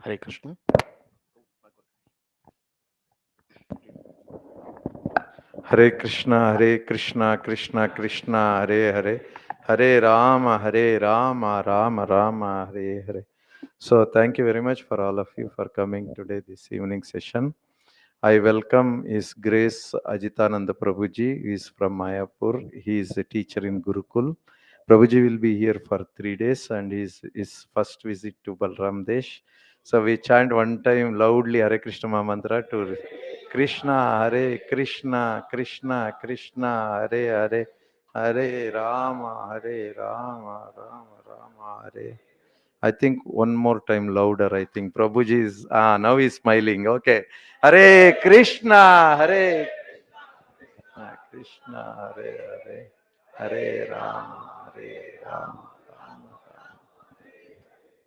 Hare Krishna. Hare Krishna, Krishna Krishna, Hare Hare, Hare Rama, Rama Rama, Hare Hare. So thank you very much for all of you for coming today this evening session. I welcome His Grace Ajitananda Prabhuji. He is from Mayapur. He is a teacher in Gurukul. Prabhuji will be here for 3 days and his first visit to Balram Desh. So we chant one time loudly Hare Krishna Mantra to Krishna, Hare Krishna, Krishna Krishna, Hare Hare, Hare Rama, Hare Rama, Rama Rama, Hare. I think one more time louder. I think Prabhuji is now he's smiling. Okay. Hare Krishna, Krishna, Hare, Hare Rama, Hare Rama, Rama Rama.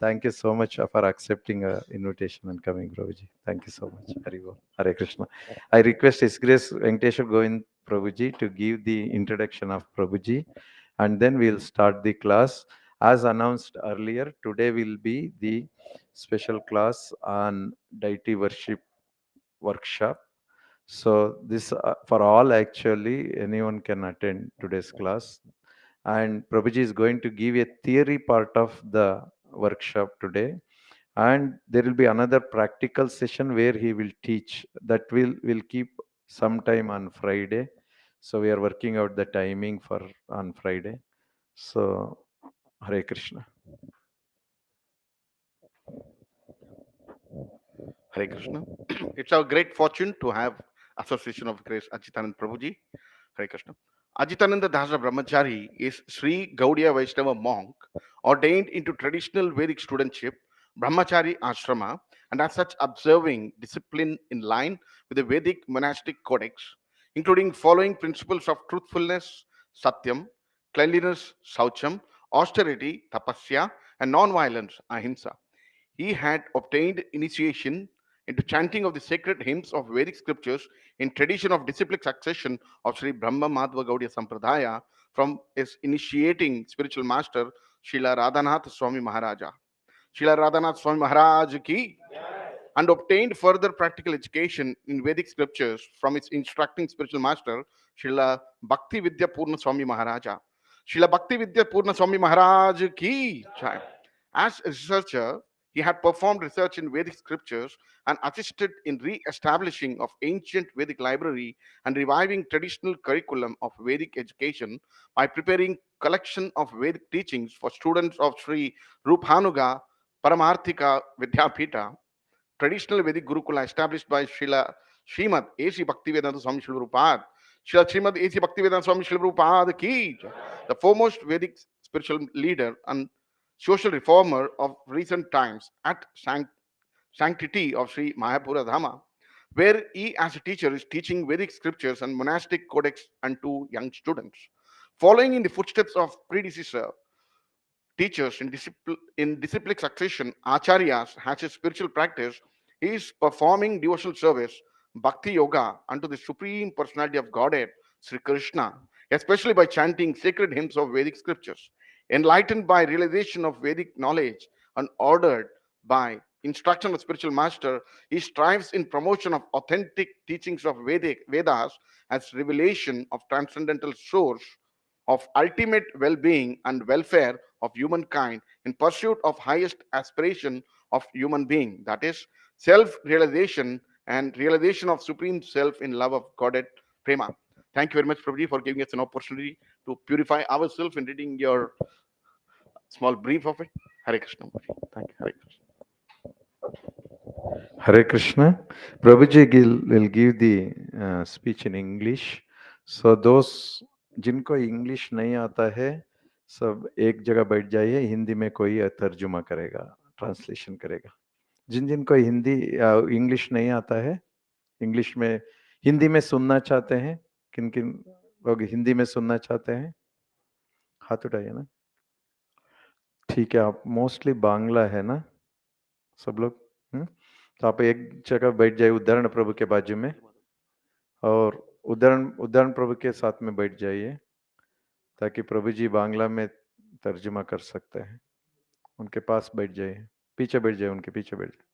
Thank you so much for accepting a invitation and coming, Prabhuji. Thank you so much. Hare Krishna. I request His Grace Venkateshwar Govind Prabhuji to give the introduction of Prabhuji, and then we'll start the class. As announced earlier, today will be the special class on deity worship workshop. So this for all, actually anyone can attend today's class, and Prabhuji is going to give a theory part of the workshop today, and there will be another practical session where he will teach. That will keep sometime on Friday. So we are working out the timing for on Friday. So Hare Krishna. Hare Krishna. It's our great fortune to have Association of Grace Ajitanand Prabhuji. Hare Krishna. Ajitananda Dasa Brahmachari is Sri Gaudiya Vaishnava monk ordained into traditional Vedic studentship, Brahmachari Ashrama, and as such observing discipline in line with the Vedic monastic codex, including following principles of truthfulness, satyam, cleanliness, saucham, austerity, tapasya, and non-violence, ahimsa. He had obtained initiation into chanting of the sacred hymns of Vedic scriptures in tradition of disciplic succession of Sri Brahma Madhva Gaudiya Sampradaya from his initiating spiritual master Srila Radhanath Swami Maharaja. Srila Radhanath Swami Maharaj ki, and obtained further practical education in Vedic scriptures from its instructing spiritual master Srila Bhakti Vidya Purna Swami Maharaja. Srila Bhakti Vidya Purna Swami Maharaj ki. Jai. As a researcher, he had performed research in Vedic scriptures and assisted in re-establishing of ancient Vedic library and reviving traditional curriculum of Vedic education by preparing collection of Vedic teachings for students of Sri Ruphanuga Paramarthika Vidyapita, traditional Vedic Gurukula established by Srimad A.C. Bhaktivedanta Swami Srila Prabhupada. Srimad A.C. Bhaktivedanta Swami Srila Prabhupada ki, the foremost Vedic spiritual leader and social reformer of recent times at sanctity of Sri Mayapura Dhama, where he as a teacher is teaching Vedic scriptures and monastic codex and to young students. Following in the footsteps of predecessor teachers in disciplic succession, acharyas has a spiritual practice. He is performing devotional service, bhakti yoga, unto the supreme personality of Godhead, Sri Krishna, especially by chanting sacred hymns of Vedic scriptures. Enlightened by realization of Vedic knowledge and ordered by instruction of spiritual master, he strives in promotion of authentic teachings of Vedas as revelation of transcendental source of ultimate well-being and welfare of humankind in pursuit of highest aspiration of human being, that is self-realization and realization of supreme self in love of Godhead Prema. Thank you very much, Prabhuji, for giving us an opportunity to purify ourselves in reading your small brief of it. Hare Krishna. Thank you. Hare Krishna. Hare Krishna. Prabhuji will give the speech in English. So those जिनको English नहीं आता है सब एक जगह बैठ जाइए, हिंदी में कोई तर्जुमा करेगा, ट्रांसलेशन करेगा. जिन जिनको हिंदी इंग्लिश नहीं आता है, इंग्लिश में हिंदी में सुनना चाहते हैं, किन किन लोग हिंदी में सुनना चाहते हैं, हाथ उठाइए ना. ठीक है, आप मोस्टली बांग्ला है ना सब लोग. तो आप एक जगह बैठ जाइए उदाहरण प्रभु के बाजू में, और उदाहरण प्रभु के साथ में बैठ जाइए, ताकि प्रभु जी बांग्ला में तर्जुमा कर सकते हैं. उनके पास बैठ जाइए, पीछे बैठ जाइए, उनके पीछे बैठ जाइए.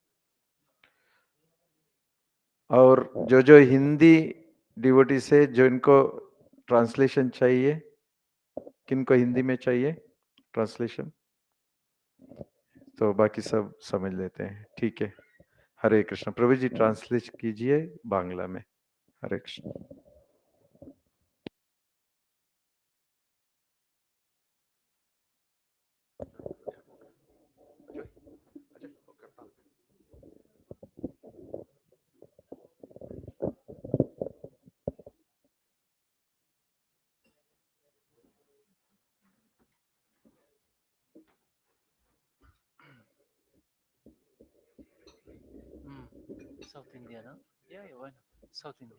और जो हिंदी डिवोटीज है, जो इनको ट्रांसलेशन चाहिए, किनको हिंदी में चाहिए ट्रांसलेशन, तो बाकी सब समझ लेते हैं, ठीक है। हरे कृष्ण। प्रभु जी ट्रांसलेट कीजिए बांग्ला में। हरे Krishna. South India, no? Yeah, why not? South India.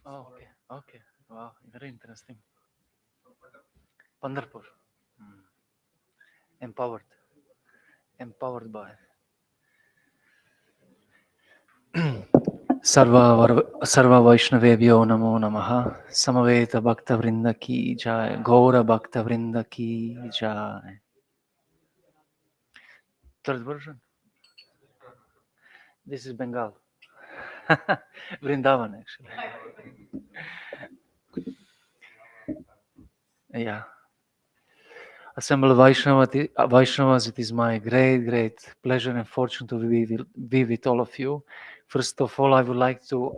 Oh, okay, okay. Wow, very interesting. Pandarpur. Empowered. Empowered by. Sarva Vaishnavebhyo Namo Namaha. Samaveta Bhakta Vrinda Ki Jai. Gaura Bhakta Vrinda Ki Jai. Third version. This is Bengal. Vrindavan, actually. Yeah. Assembled Vaishnavas, it is my great pleasure and fortune to be with all of you. First of all, I would like to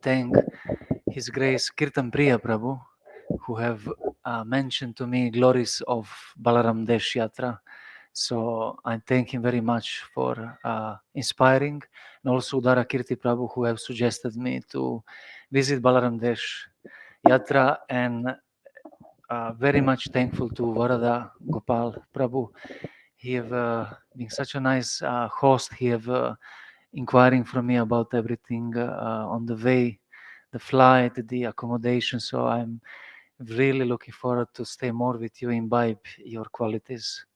thank His Grace Kirtan Priya Prabhu, who have mentioned to me glories of Balaram Desh Yatra. So I thank him very much for inspiring, and also Udara Kirti Prabhu, who have suggested me to visit Balaram Desh Yatra, and very much thankful to Varada Gopal Prabhu. He have been such a nice host. He have inquiring from me about everything on the way, the flight, the accommodation. So I'm really looking forward to stay more with you, imbibe your qualities.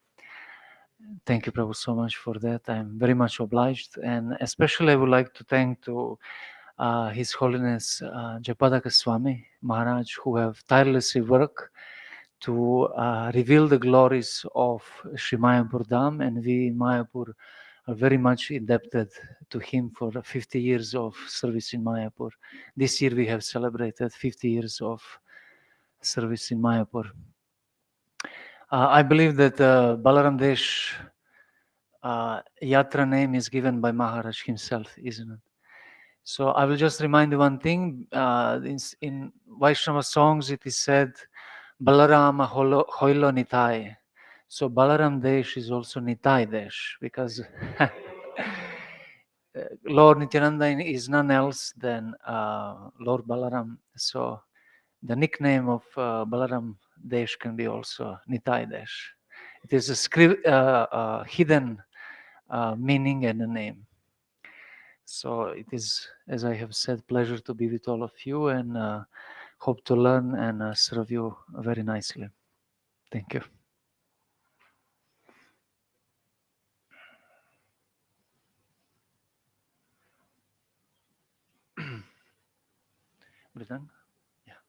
Thank you, Prabhu, so much for that. I'm very much obliged, and especially I would like to thank to His Holiness Japadaka Swami Maharaj, who have tirelessly worked to reveal the glories of Sri Mayapur Dham, and we in Mayapur are very much indebted to him for 50 years of service in Mayapur. This year we have celebrated 50 years of service in Mayapur. I believe that Balaram Desh Yatra name is given by Maharaj himself, isn't it? So I will just remind you one thing. In Vaishnava songs, it is said, Balarama Hoilo Nitai. So Balaram Desh is also Nitai Desh, because Lord Nityananda is none else than Lord Balaram. So the nickname of Balaram Desh can be also Nitai Desh. It is a hidden meaning and a name. So it is, as I have said, pleasure to be with all of you, and hope to learn and serve you very nicely. Thank you. Mridang? Yeah.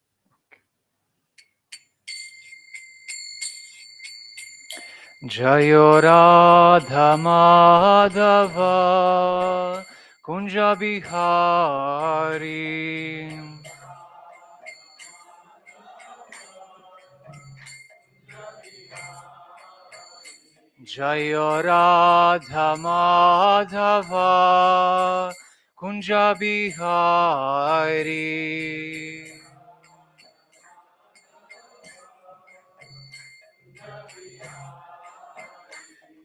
Jayo Radha Madhava Kunja Bihari Jayo Radha Madhava Kunja Bihari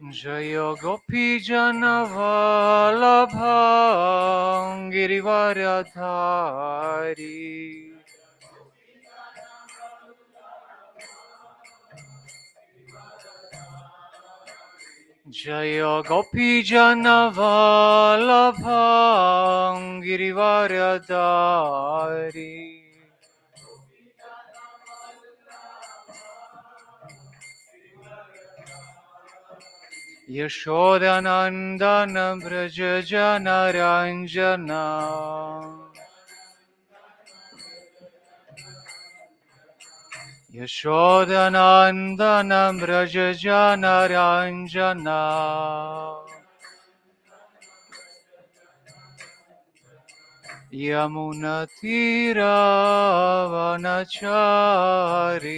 Jayo Gopi Janavalabha Girivaradhari Jaya Gopi Jana Vallabha Girivaradari Yashodanandana Braja Jana Ranjana Yashodanandana Braja Jana Ranjana Yamunatira Vanachari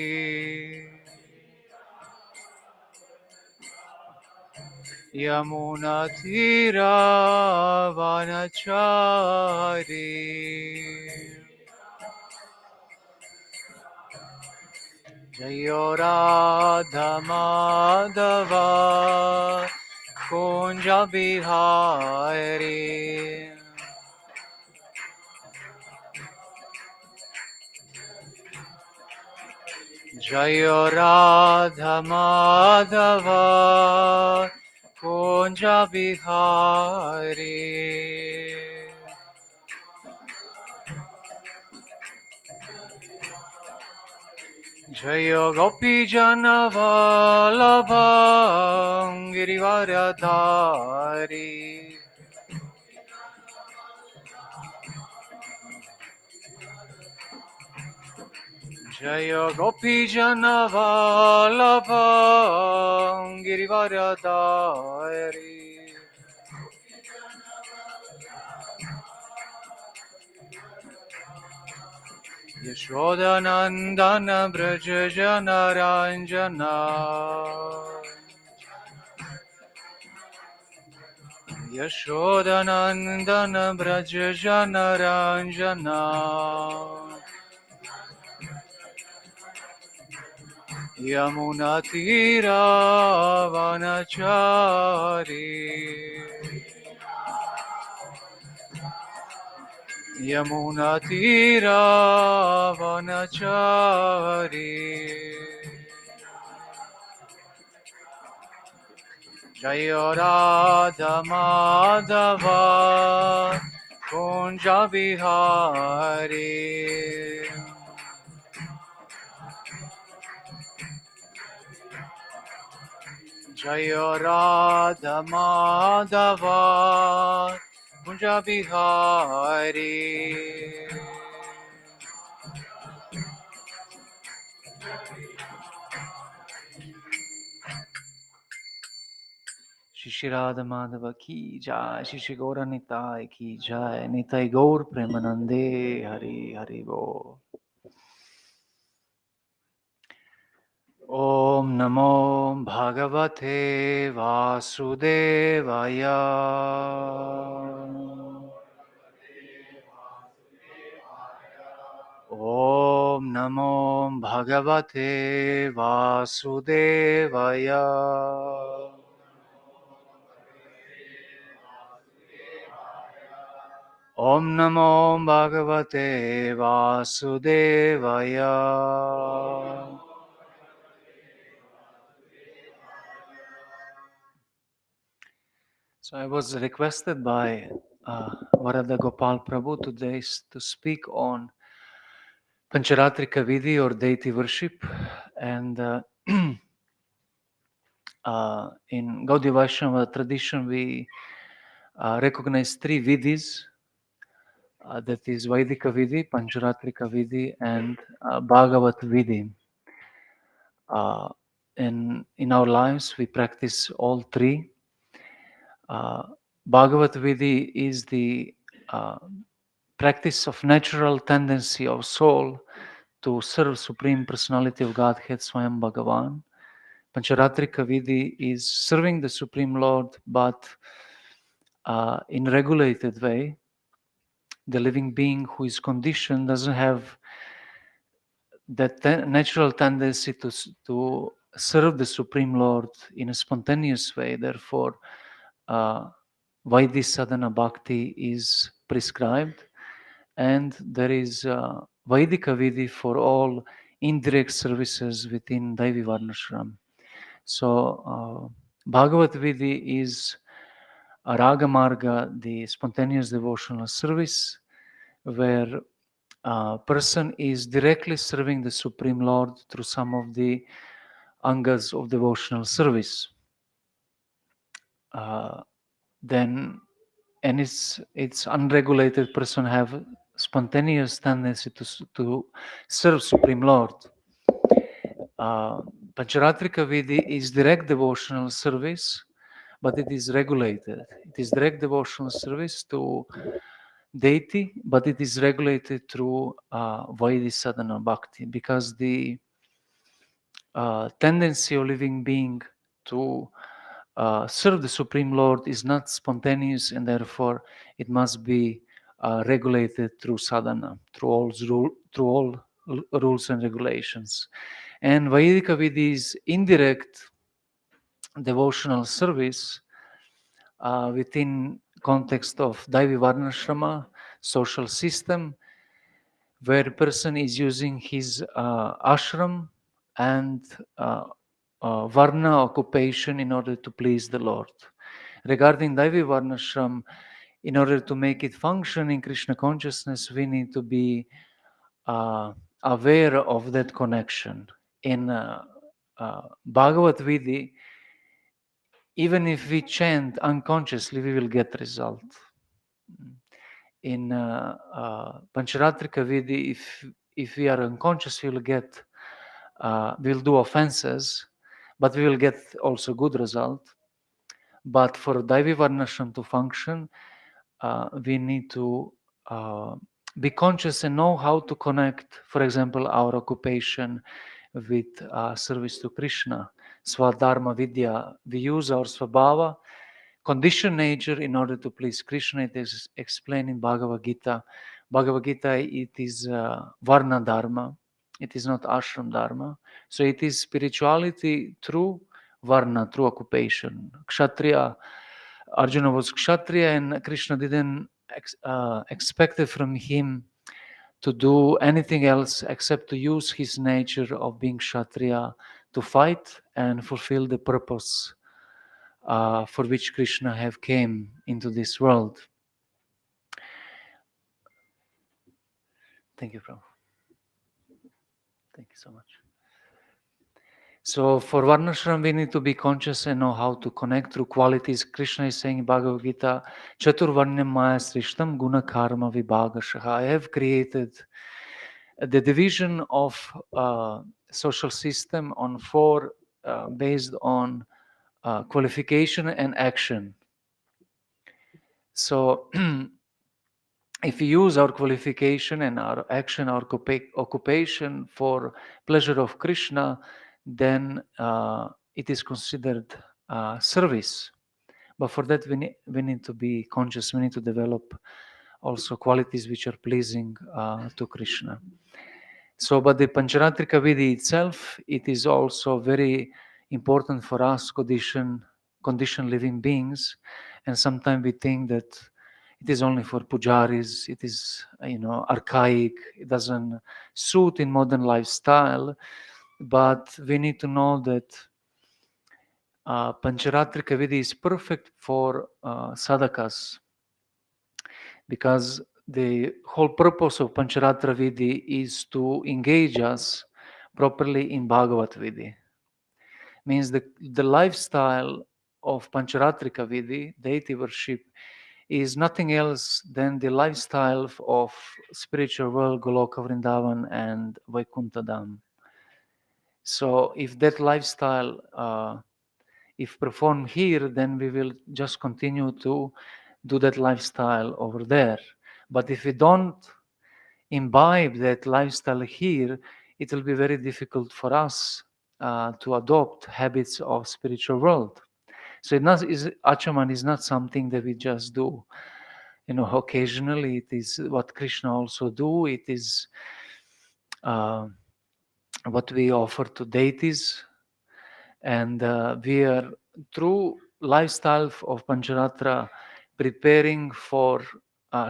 Yamunatira Vanachari Jayo Radha Madhava Kunja Bihari Jayo Radha Madhava Kunja Bihari Jayo Gopi Jana Vallabha Girivaradari Jayo Gopi Jana Vallabha Girivaradari Yashodanandana Braja Jana Ranjana Yashodanandana Braja Jana Ranjana Yamunatira Vanachari Yamunatira Vanachari Jaya Radha Madhava Kunja Bihari Jaya Radha Madhava Kunja Bihari Shri Radha Madhava ki jai, Shri Gaura Nitai ki jai, Nitai Gaur Premanande Hari Hari Bo. Om Namo Bhagavate Vasudevaya. Om Namo Bhagavate Vasudevaya. Om Namo Bhagavate Vasudevaya. So I was requested by Varada Gopal Prabhu today to speak on Pancharatrika Vidhi or deity worship, and in Gaudiya Vaishnava tradition we recognize three vidhis, that is Vaidika Vidhi, Pancharatrika Vidhi, and Bhagavat Vidhi. In our lives we practice all three. Bhagavat Vidhi is the practice of natural tendency of soul to serve Supreme Personality of Godhead, Swayam Bhagavan. Pancharatrika Vidhi is serving the Supreme Lord, but in regulated way. The living being who is conditioned doesn't have that natural tendency to serve the Supreme Lord in a spontaneous way. Therefore, Vaidhi Sadhana Bhakti is prescribed, and there is Vaidika Vidhi for all indirect services within Daivi Varnashram. So, Bhagavat Vidhi is a Raga Marga, the spontaneous devotional service, where a person is directly serving the Supreme Lord through some of the angas of devotional service. Then, and it's unregulated person have spontaneous tendency to serve Supreme Lord. Pancharatrika Vidhi is direct devotional service, but it is regulated. It is direct devotional service to deity, but it is regulated through Vaidhi sadhana bhakti, because the tendency of living being to serve the Supreme Lord is not spontaneous, and therefore it must be regulated through sadhana, through all rules and regulations. And Vaidika Vidhi is indirect devotional service within context of Daivi Varnashrama, social system, where a person is using his ashram and varna occupation in order to please the Lord. Regarding Daivi Varnashram, in order to make it function in Krishna consciousness, we need to be aware of that connection. In Bhagavad Vidhi, even if we chant unconsciously, we will get result. In Pancharatrika Vidhi, if we are unconscious, we will do offenses, but we will get also good result. But for Daivi Varnashram to function, we need to be conscious and know how to connect, for example, our occupation with service to Krishna. Swadharma Vidya, we use our Svabhava, conditioned nature, in order to please Krishna. It is explained in Bhagavad Gita. Bhagavad Gita, it is Varna Dharma. It is not Ashram Dharma. So it is spirituality through Varna, through occupation. Kshatriya, Arjuna was Kshatriya, and Krishna didn't expect from him to do anything else except to use his nature of being Kshatriya to fight and fulfill the purpose for which Krishna have came into this world. Thank you, Prabhu. Thank you so much. So for Varnashram, we need to be conscious and know how to connect through qualities. Krishna is saying in Bhagavad Gita, Chaturvarnyam Maya Srishtam Guna Karma Vibhagashaha. I have created the division of social system on four based on qualification and action. So if we use our qualification and our action, our occupation for pleasure of Krishna, then it is considered service. But for that, we need to be conscious. We need to develop also qualities which are pleasing to Krishna. So, but the Pancharatrika Vidhi itself, it is also very important for us, conditioned living beings. And sometimes we think that it is only for pujaris, it is, archaic, it doesn't suit in modern lifestyle. But we need to know that Pancharatrika Vidhi is perfect for sadhakas, because the whole purpose of Pancharatra Vidhi is to engage us properly in Bhagavat Vidhi. Means the lifestyle of Pancharatrika Vidhi, deity worship, is nothing else than the lifestyle of spiritual world, Goloka Vrindavan and Vaikuntha Dham. So if that lifestyle, if performed here, then we will just continue to do that lifestyle over there. But if we don't imbibe that lifestyle here, it will be very difficult for us to adopt habits of spiritual world. So Achaman is not something that we just do, occasionally. It is what Krishna also do. It is what we offer to deities, and we are through lifestyle of Pancharatra preparing for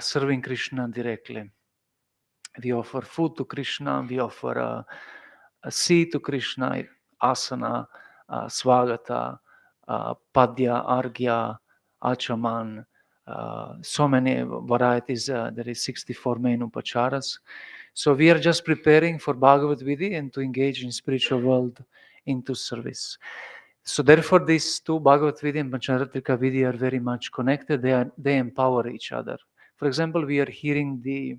serving Krishna directly. We offer food to Krishna, we offer a seat to Krishna, asana, swagata, Padya, Argya, Achaman, so many varieties. There is 64 main upacharas. So we are just preparing for Bhagavad Vidhi and to engage in spiritual world into service. So therefore, these two, Bhagavad Vidhi and Pancharatrika Vidhi, are very much connected. They empower each other. For example, we are hearing the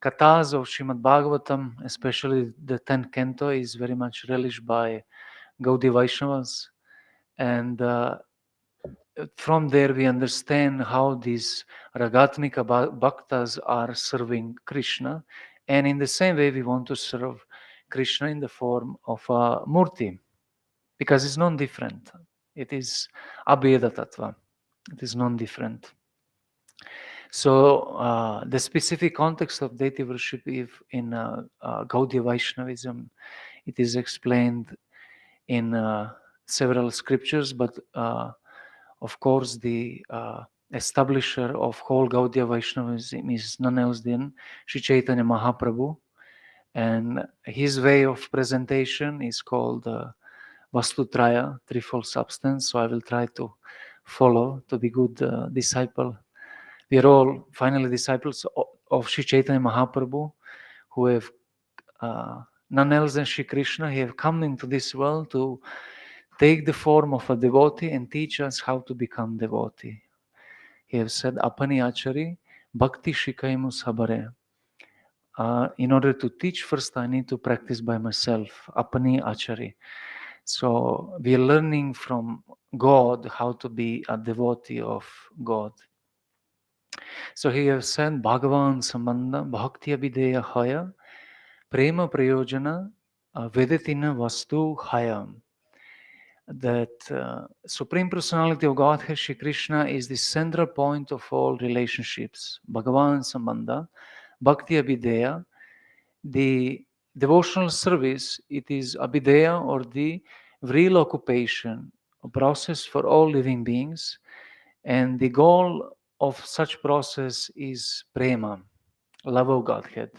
kathas of Srimad Bhagavatam, especially the 10th canto, is very much relished by Gaudiya Vaishnavas. And from there we understand how these Ragatmika Bhaktas are serving Krishna. And in the same way, we want to serve Krishna in the form of a murti, because it's non-different. It is Abheda Tattva. It is non-different. So the specific context of deity worship in Gaudiya Vaishnavism, it is explained in several scriptures, but of course the establisher of whole Gaudiya Vaishnavism is none else than Sri Chaitanya Mahaprabhu, and his way of presentation is called Vastutraya, threefold substance. So I will try to follow to be good disciple. We are all finally disciples of Sri Chaitanya Mahaprabhu, who have none else than Sri Krishna. He have come into this world to take the form of a devotee and teach us how to become devotee. He have said, Apani Achari, Bhakti Shikaimu Sabare. In order to teach, first I need to practice by myself, Apani Achari. So we are learning from God how to be a devotee of God. So he has said, Bhagavan Sambandha Bhakti Abhideya Haya Prema Prayojana Vedatina Vastu Hayam. That Supreme Personality of Godhead, Shri Krishna, is the central point of all relationships. Bhagavan Sambandha, Bhakti Abhideya, the devotional service, it is Abhideya, or the real occupation, a process for all living beings. And the goal of such process is prema, love of Godhead.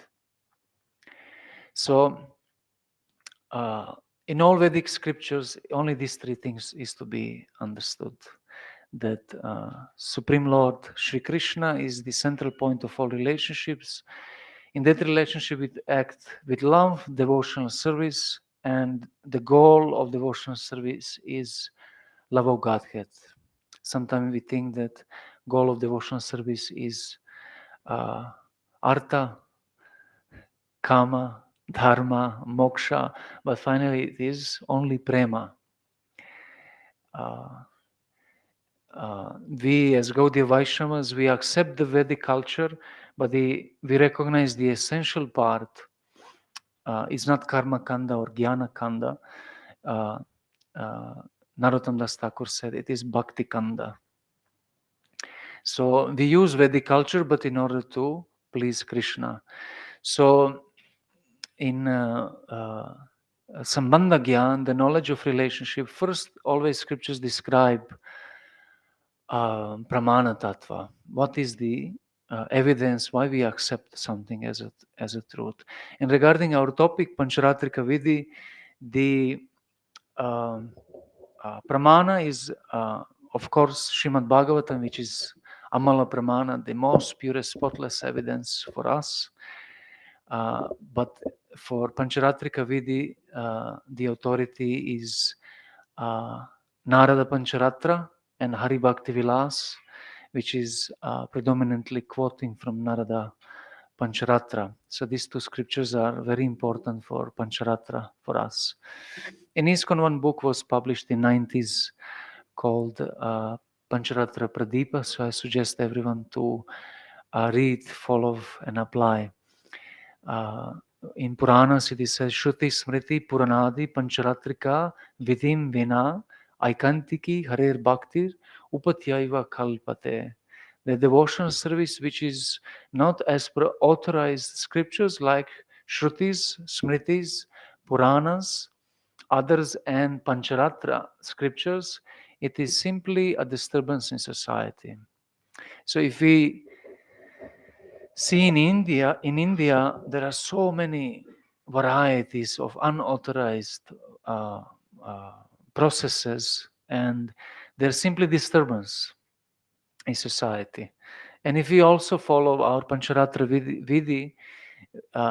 So, in all Vedic scriptures, only these three things is to be understood. That Supreme Lord Sri Krishna is the central point of all relationships. In that relationship, we act with love, devotional service, and the goal of devotional service is love of Godhead. Sometimes we think that goal of devotional service is artha, kama, dharma, moksha, but finally it is only prema. We as Gaudiya Vaishnavas, we accept the Vedic culture, but we recognize the essential part is not karma kanda or jnana kanda. Narottam Das Thakur said it is bhakti kanda. So we use Vedic culture, but in order to please Krishna. So in Sambandha Gyan, the knowledge of relationship, first always scriptures describe Pramana Tattva. What is the evidence why we accept something as a truth? And regarding our topic, Pancharatrika Vidhi, the Pramana is, of course, Srimad Bhagavatam, which is Amala Pramana, the most purest, spotless evidence for us. But for Pancharatrika Vidhi, the authority is Narada Pancharatra and Hari Bhakti Vilas, which is predominantly quoting from Narada Pancharatra. So these two scriptures are very important for Pancharatra for us. In ISKCON, one book was published in 90s called Pancharatra Pradipa. So I suggest everyone to read, follow, and apply. In Puranas, it says, Shruti Smriti Puranadi Pancharatrika Vidhim Vina Aikantiki Harer Bhaktir Upatyaiva Kalpate. The devotional service which is not as per authorized scriptures like Shrutis, Smritis, Puranas, others, and Pancharatra scriptures, it is simply a disturbance in society. So if we see in India, there are so many varieties of unauthorized processes and they're simply disturbance in society. And if we also follow our Pancharatra Vidhi,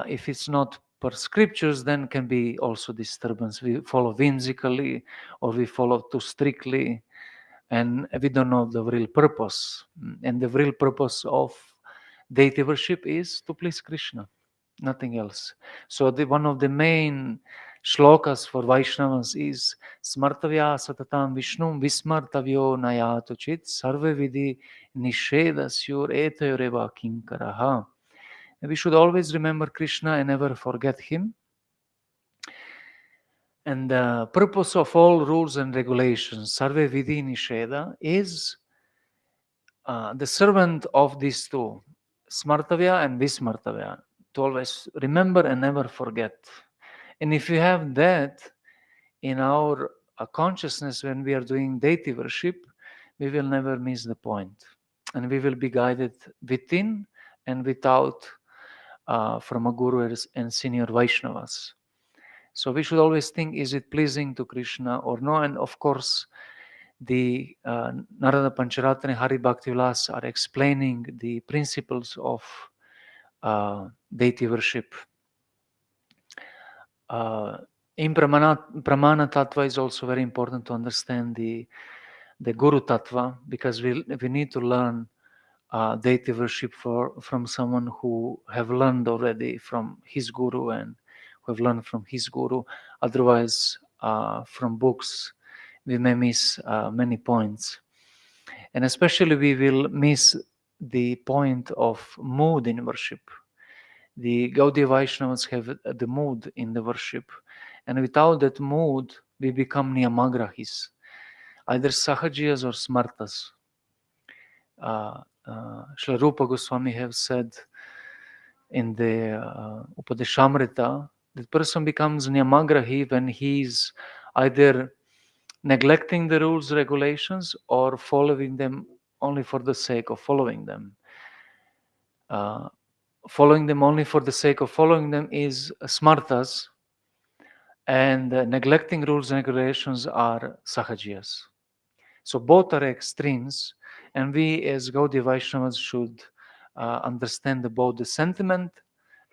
if it's not per scriptures, then can be also disturbance. We follow whimsically, or we follow too strictly, and we don't know the real purpose. And the real purpose of deity worship is to please Krishna, nothing else. So one of the main shlokas for Vaishnavas is Smartavya satatam Vishnum vismartavyo nayatu chit sarve vidhi nishedasyur etayoreva kinkaraha. We should always remember Krishna and never forget him. And the purpose of all rules and regulations, sarve vidhi nisheda, is the servant of these two, Smartavya and Vismartavya, to always remember and never forget. And if we have that in our consciousness when we are doing deity worship, we will never miss the point. And we will be guided within and without from a guru and senior Vaishnavas. So we should always think, is it pleasing to Krishna or no? And of course, the Narada Pancharatna and Hari Bhakti Vilas are explaining the principles of deity worship. In Pramana Tattva is also very important to understand the Guru Tattva, because we need to learn deity worship from someone who have learned already from his Guru and who have learned from his Guru. Otherwise, from books, we may miss many points. And especially we will miss the point of mood in worship. The Gaudiya Vaishnavas have the mood in the worship. And without that mood, we become Niyamagrahis, either Sahajiyas or Smartas. Srila Rupa Goswami have said in the Upadeshamrita, the person becomes Niyamagrahi when he's either neglecting the rules, regulations, or following them only for the sake of following them. Following them only for the sake of following them is Smartas, and neglecting rules and regulations are Sahajiyas. So both are extremes, and we as Gaudiya Vaishnavas should understand about the sentiment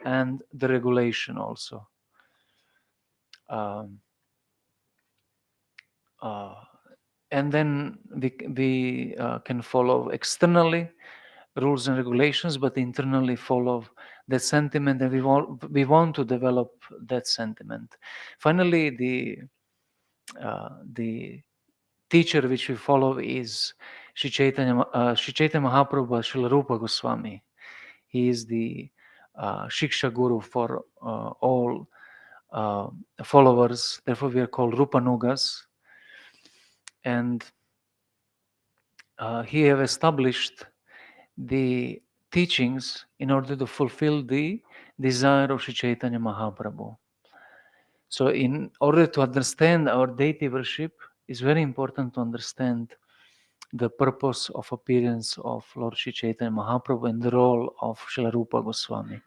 and the regulation also. And then we can follow externally rules and regulations, but internally follow that sentiment, and we want to develop that sentiment. Finally, the teacher which we follow is Sri Chaitanya Mahaprabhu, Srila Rupa Goswami. He is the Shiksha Guru for all followers. Therefore, we are called Rupanugas. And he have established the teachings in order to fulfill the desire of Sri Chaitanya Mahaprabhu. So in order to understand our deity worship, it's very important to understand the purpose of appearance of Lord Sri Chaitanya Mahaprabhu and the role of Srila Rupa Goswami.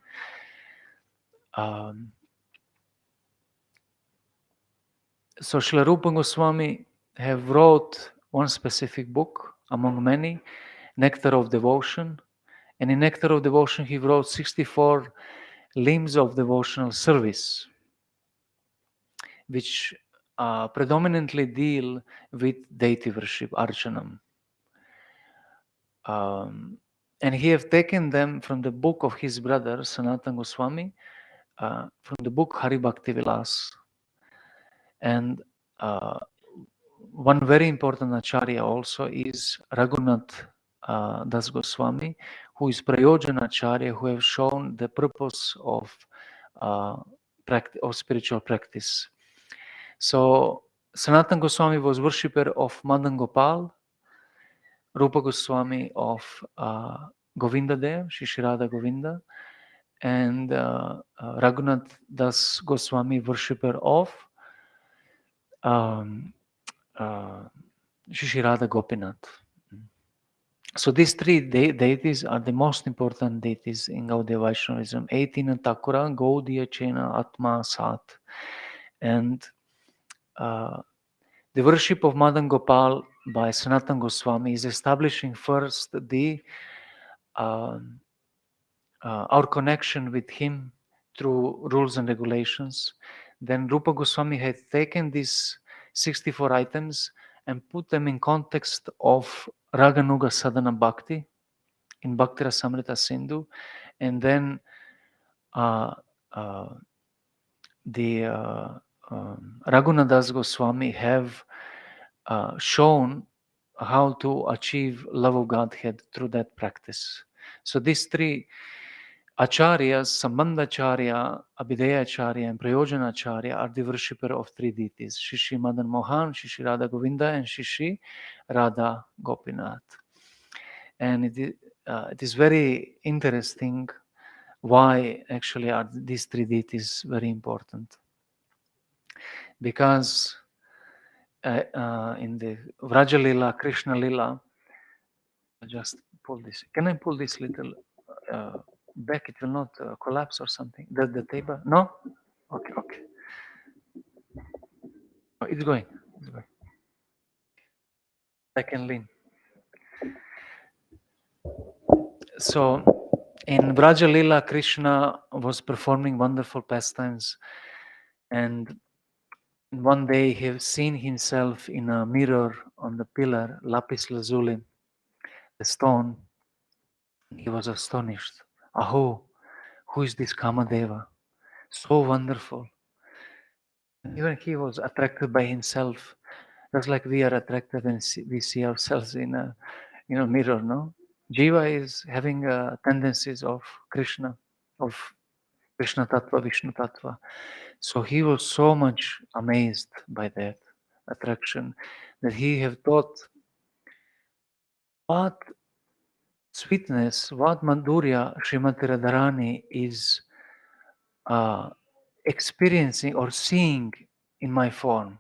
So Srila Rupa Goswami have wrote one specific book among many, Nectar of Devotion. And in Nectar of Devotion, he wrote 64 limbs of devotional service, which predominantly deal with deity worship, Archanam. And he have taken them from the book of his brother, Sanatana Goswami, from the book Hari Bhakti Vilas. And one very important acharya also is Raghunath Das Goswami, who is Prayojana Acharya, who have shown the purpose of spiritual practice. So Sanatana Goswami was worshipper of Madan Gopal, Rupa Goswami of Govinda Dev, Shri Radha Govinda, and Raghunath Das Goswami, worshipper of Shri Radha Gopinath. So these three deities are the most important deities in Gaudiya Vaishnavism. 18 Thakura, Gaudiya Chena, Atma, Sat. And The worship of Madan Gopal by Sanatana Goswami is establishing first our connection with him through rules and regulations. Then Rupa Goswami had taken these 64 items and put them in context of Raganuga Sadhana Bhakti in Bhakti Rasamrita Sindhu. And then the Raghunadas Goswami have shown how to achieve love of Godhead through that practice. So these three Acharyas, Sambandhacharya, Abhideyacharya, and Prayojanacharya are the worshipper of three deities, Shri Madan Mohan, Shri Radha Govinda, and Shri Radha Gopinath. And it is very interesting why actually are these three deities very important. Because in the Vraja Lila, Krishna Lila, just pull this. Can I pull this little back? It will not collapse or something. The table? No? Okay, okay. Oh, it's going. It's going. I can lean. So in Vraja Lila, Krishna was performing wonderful pastimes, and one day he has seen himself in a mirror on the pillar, lapis lazuli, the stone. He was astonished. Aho, who is this Kamadeva? So wonderful. Even he was attracted by himself, just like we are attracted when we see ourselves in a mirror, no? Jiva is having tendencies of Krishna, of Krishna Tattva, Vishnu Tattva. So he was so much amazed by that attraction that he have thought, what sweetness, what Madhurya Srimati Radharani is experiencing or seeing in my form.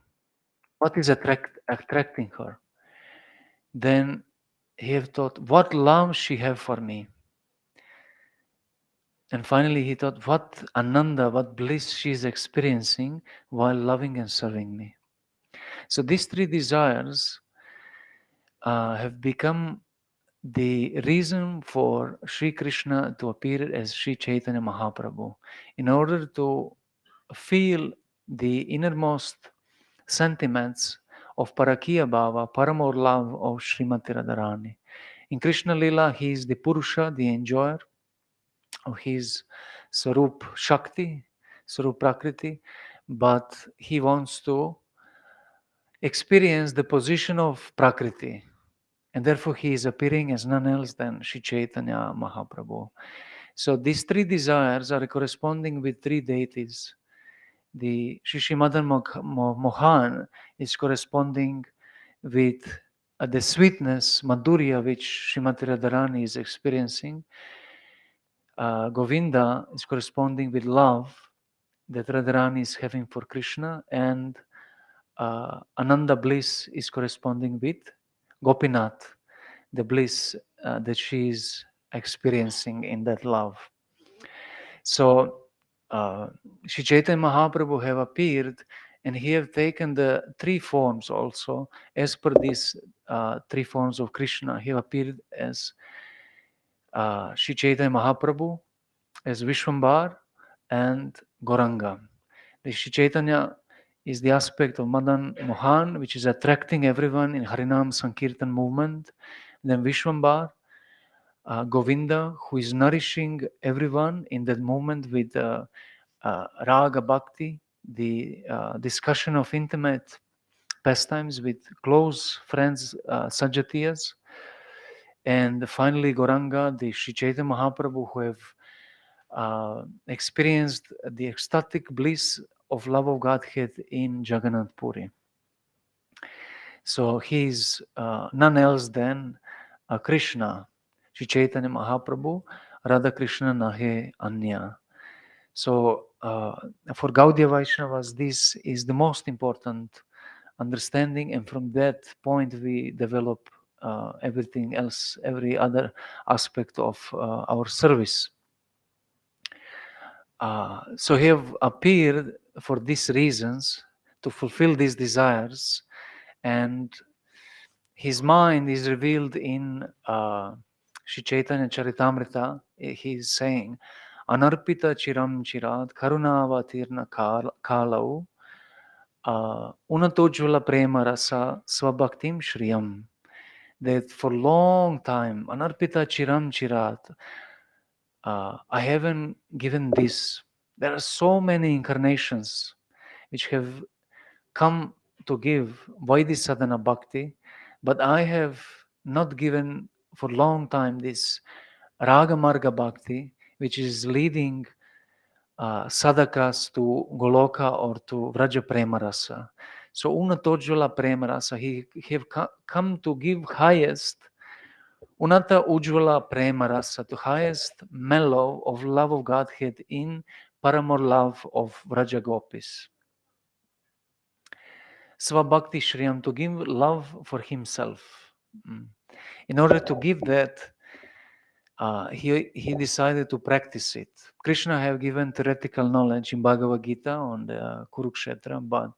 What is attracting her? Then he have thought, what love she have for me. And finally he thought, what ananda, what bliss she is experiencing while loving and serving me. So these three desires have become the reason for Sri Krishna to appear as Sri Chaitanya Mahaprabhu, in order to feel the innermost sentiments of Parakiya Bhava, Paramor love of Srimati Radharani. In Krishna Lila, he is the Purusha, the enjoyer of his Sarup Shakti, Sarup Prakriti, but he wants to experience the position of Prakriti, and therefore he is appearing as none else than Sri Chaitanya Mahaprabhu. So these three desires are corresponding with three deities. The Shri Madan Mohan is corresponding with the sweetness, Madhurya, which Srimati Radharani is experiencing. Govinda is corresponding with love that Radharani is having for Krishna, and Ananda bliss is corresponding with Gopinath, the bliss that she is experiencing in that love. So Sri Chaitanya Mahaprabhu have appeared, and he have taken the three forms also. As per these three forms of Krishna, he appeared as Sri Chaitanya Mahaprabhu, as Vishwambar and Goranga. The Sri Chaitanya is the aspect of Madan Mohan, which is attracting everyone in Harinam Sankirtan movement. Then Vishwambar, Govinda, who is nourishing everyone in that moment with Raga Bhakti, the discussion of intimate pastimes with close friends, Sajatiyas. And finally, Goranga, the Sri Chaitanya Mahaprabhu, who have experienced the ecstatic bliss of love of Godhead in Jagannath Puri. So he is none else than Krishna, Sri Chaitanya Mahaprabhu, Radha Krishna Nahe Anya. So for Gaudiya Vaishnavas, this is the most important understanding, and from that point we develop everything else, every other aspect of our service. So he have appeared for these reasons, to fulfill these desires, and his mind is revealed in Shri Chaitanya Charitamrita. He's saying, Anarpita chiram chirat karunavatirna kalau unatojvala prema rasa swabhaktim shriyam. That for long time, Anarpita chiram chirat, I haven't given this. There are so many incarnations which have come to give Vaidhi Sadhana Bhakti, but I have not given for long time this Raga Marga Bhakti, which is leading sadhakas to Goloka or to Vraja Prema Rasa. So Una Tojjvala Prema Rasa, he have come to give highest Unata Ujjvala Prema Rasa, the highest mellow of love of Godhead in Paramor love of Vraja Gopis. Svabhakti Shriyam, to give love for himself. In order to give that, he decided to practice it. Krishna have given theoretical knowledge in Bhagavad Gita on the Kurukshetra, but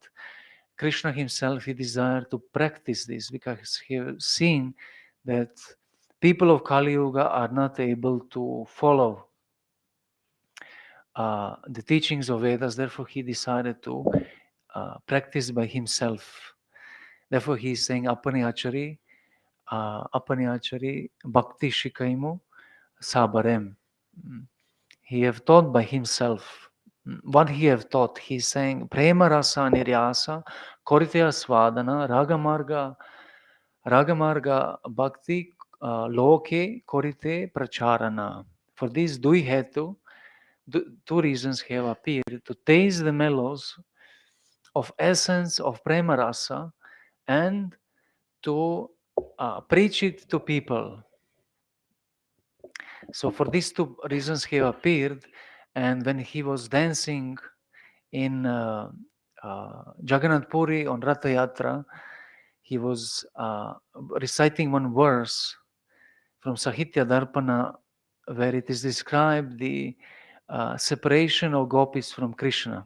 Krishna himself, he desired to practice this because he has seen that people of Kali Yuga are not able to follow the teachings of Vedas. Therefore, he decided to practice by himself. Therefore, he is saying Apani Achari Bhakti Shikaimu Sabarem. He have taught by himself. What he have taught? He's saying Prema Rasa Niryasa Koritya Swadana Ragamarga Bhakti Loke Korite Pracharana. For these Dui Hetu, two reasons have appeared: to taste the mellows of essence of Prema Rasa and to preach it to people. So for these two reasons he appeared, and when he was dancing in Jagannath Puri on Ratha Yatra, he was reciting one verse from Sahitya Darpana, where it is described the separation of gopis from Krishna.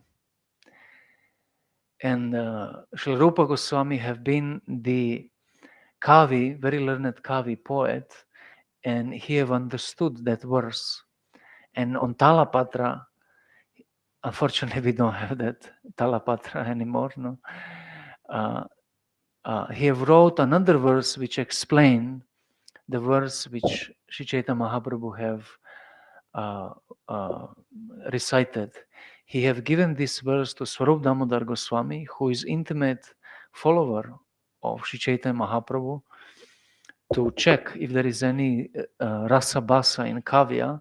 And Srila Rupa Goswami have been the Kavi, very learned Kavi poet, and he have understood that verse. And on Talapatra, unfortunately we don't have that Talapatra anymore, no? He have wrote another verse which explained the verse which Sri Chaitanya Mahaprabhu have recited. He have given this verse to Swarup Damodar Goswami, who is intimate follower of Sri Chaitanya Mahaprabhu, to check if there is any rasa basa in kavya,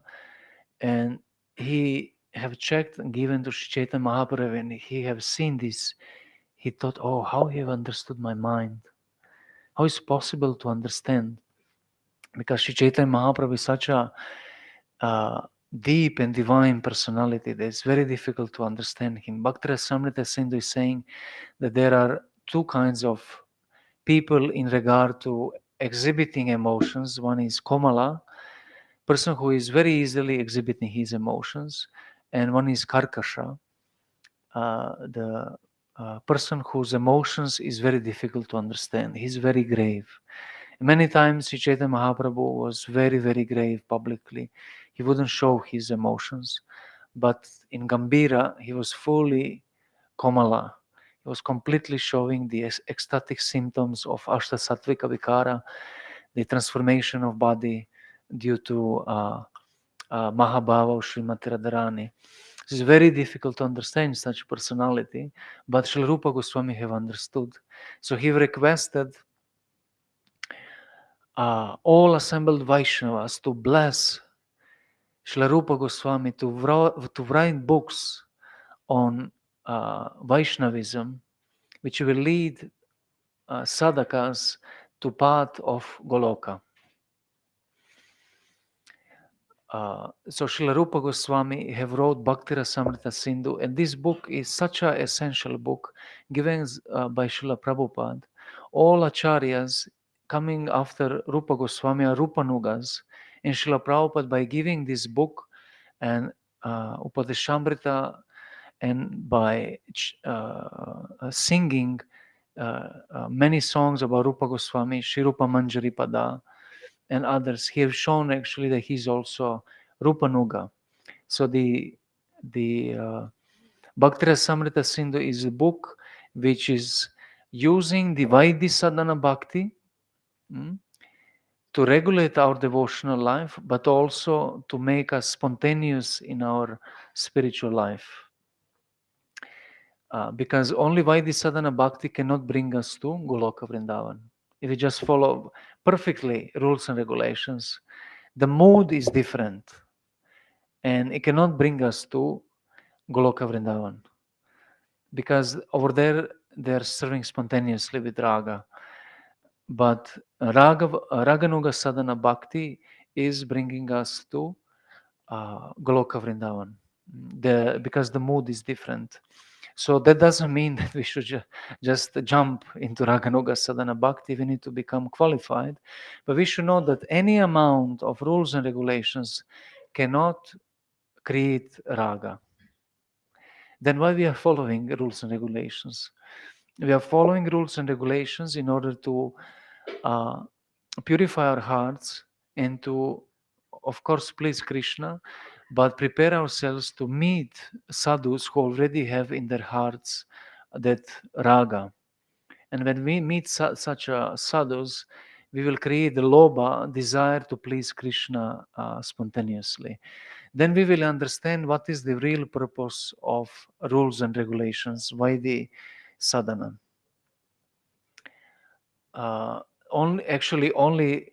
and he have checked and given to Sri Chaitanya Mahaprabhu, and he have seen this. He thought, oh, how he have understood my mind? How is possible to understand? Because Sri Chaitanya Mahaprabhu is such a deep and divine personality that it's very difficult to understand him. Bhakti-rasamrita Sindhu is saying that there are two kinds of people in regard to exhibiting emotions. One is Komala, person who is very easily exhibiting his emotions, and one is Karkasha, the person whose emotions is very difficult to understand. He's very grave. Many times Sri Chaitanya Mahaprabhu was very, very grave publicly. He wouldn't show his emotions. But in Gambhira, he was fully Komala. He was completely showing the ecstatic symptoms of Ashta Sattvika Vikara, the transformation of body due to Mahabhava of Srimati Radharani. It's very difficult to understand such personality, but Srila Rupa Goswami have understood. So he requested all assembled Vaishnavas to bless Srila Rupa Goswami to write books on Vaishnavism, which will lead sadhakas to path of Goloka. So Srila Rupa Goswami have wrote Bhakti Rasamrita Sindhu, and this book is such an essential book given by Srila Prabhupada. All acharyas coming after Rupa Goswami are Rupanugas, and Srila Prabhupada, by giving this book and Upadeshamrita, and by singing many songs about Rupa Goswami, Shri Rupa Manjari Pada, and others, he have shown actually that he's also Rupanuga. So the Bhakti Rasamrita Sindhu is a book which is using the Vaidhi Sadhana Bhakti to regulate our devotional life, but also to make us spontaneous in our spiritual life. Because only Vaidhi Sadhana Bhakti cannot bring us to Goloka Vrindavan. If we just follow perfectly rules and regulations, the mood is different. And it cannot bring us to Goloka Vrindavan. Because over there, they're serving spontaneously with Raga. But Raganuga Sadhana Bhakti is bringing us to Goloka Vrindavan. Because the mood is different. So that doesn't mean that we should just jump into Raganuga Sadhana Bhakti. We need to become qualified. But we should know that any amount of rules and regulations cannot create Raga. Then why we are following rules and regulations? We are following rules and regulations in order to purify our hearts and to, of course, please Krishna, but prepare ourselves to meet sadhus who already have in their hearts that raga. And when we meet such sadhus, we will create the lobha, desire to please Krishna spontaneously. Then we will understand what is the real purpose of rules and regulations, why the sadhana. Only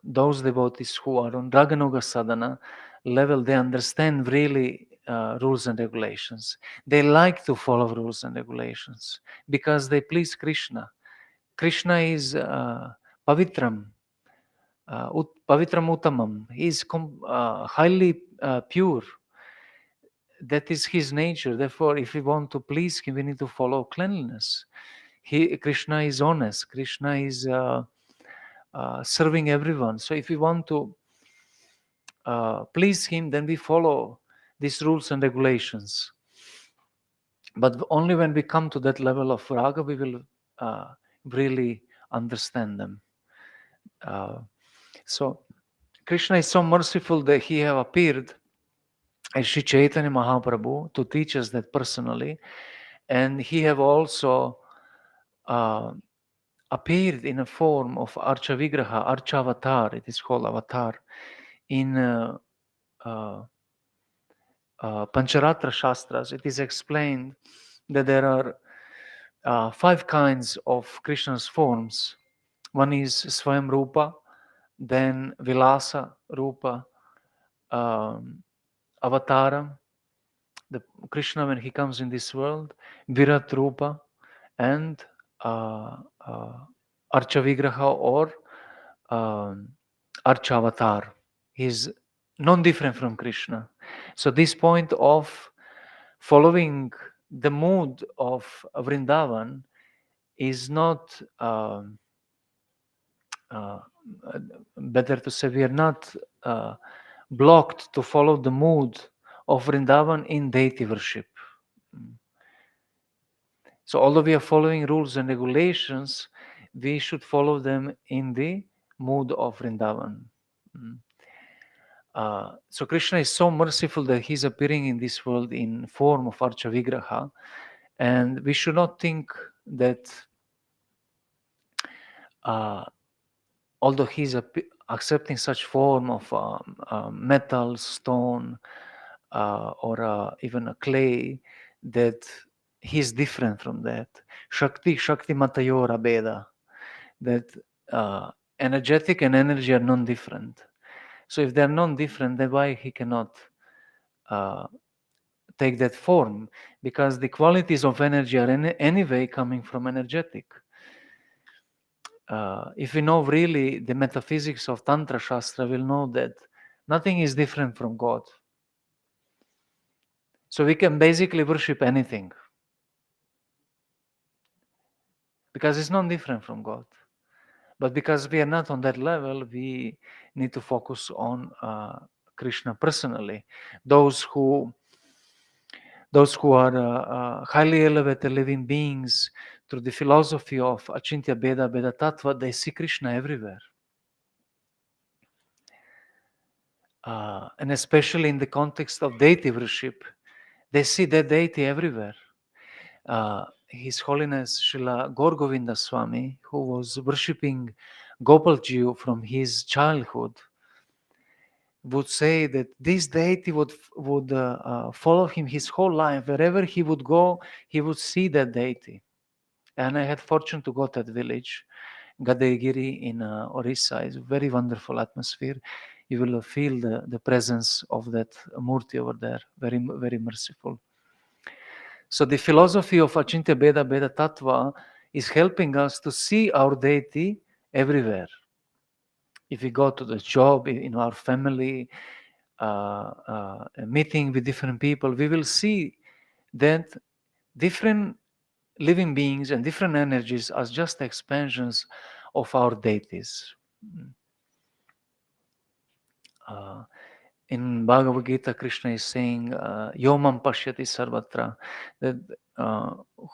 those devotees who are on Raganuga sadhana level, they understand really rules and regulations. They like to follow rules and regulations because they please Krishna. Krishna is pavitram, pavitram uttamam. He is highly pure. That is his nature. Therefore, if we want to please him, we need to follow cleanliness. Krishna is honest. Krishna is serving everyone. So if we want to please him, then we follow these rules and regulations. But only when we come to that level of raga, we will really understand them. So Krishna is so merciful that he have appeared as Sri Chaitanya Mahaprabhu to teach us that personally. And he have also appeared in a form of Archa Vigraha, Archa Avatar, it is called Avatar, in Pancharatra Shastras. It is explained that there are 5 kinds of Krishna's forms. One is Swayam Rupa, then Vilasa Rupa, Avataram, the Krishna when he comes in this world, Virat Rupa, and Archa Vigraha or Archa Avatar. He is non-different from Krishna. So this point of following the mood of Vrindavan is not, better to say, we are not blocked to follow the mood of Vrindavan in deity worship. So although we are following rules and regulations, we should follow them in the mood of Vrindavan. So Krishna is so merciful that he's appearing in this world in form of Archa Vigraha, and we should not think that although he's accepting such form of metal, stone, or even a clay, that he's different from that. Shakti Matayora Beda, that energetic and energy are non-different. So if they're non-different, then why he cannot take that form? Because the qualities of energy are anyway coming from energetic. If we know really the metaphysics of Tantra Shastra, we'll know that nothing is different from God. So we can basically worship anything because it's not different from God. But because we are not on that level, we need to focus on Krishna personally. Those who are highly elevated living beings, through the philosophy of Achintya Beda Beda Tattva, they see Krishna everywhere. And especially in the context of deity worship, they see that deity everywhere. His Holiness Srila Gaur Govinda Swami, who was worshipping Gopalji from his childhood, would say that this deity would follow him his whole life. Wherever he would go, he would see that deity. And I had fortune to go to that village, Gadegiri in Orissa. It's a very wonderful atmosphere. You will feel the presence of that Murti over there, very, very merciful. So the philosophy of Achintya Beda Beda Tattva is helping us to see our deity everywhere. If we go to the job, in our family, a meeting with different people, we will see that different living beings and different energies are just expansions of our deities. In Bhagavad Gita, Krishna is saying, Yomam Pashyati Sarvatra, that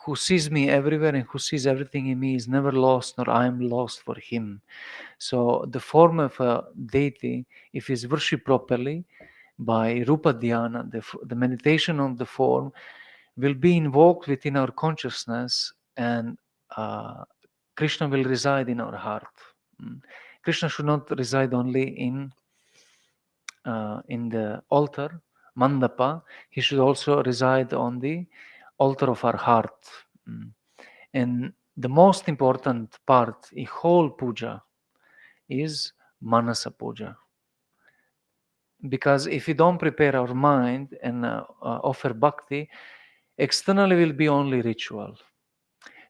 who sees me everywhere and who sees everything in me is never lost, nor I am lost for him. So the form of a deity, if is worshipped properly by Rupa Dhyana, the meditation on the form, will be invoked within our consciousness, and Krishna will reside in our heart. Krishna should not reside only in the altar, mandapa. He should also reside on the altar of our heart. And the most important part in whole puja is manasa puja. Because if we don't prepare our mind and offer bhakti, externally will be only ritual.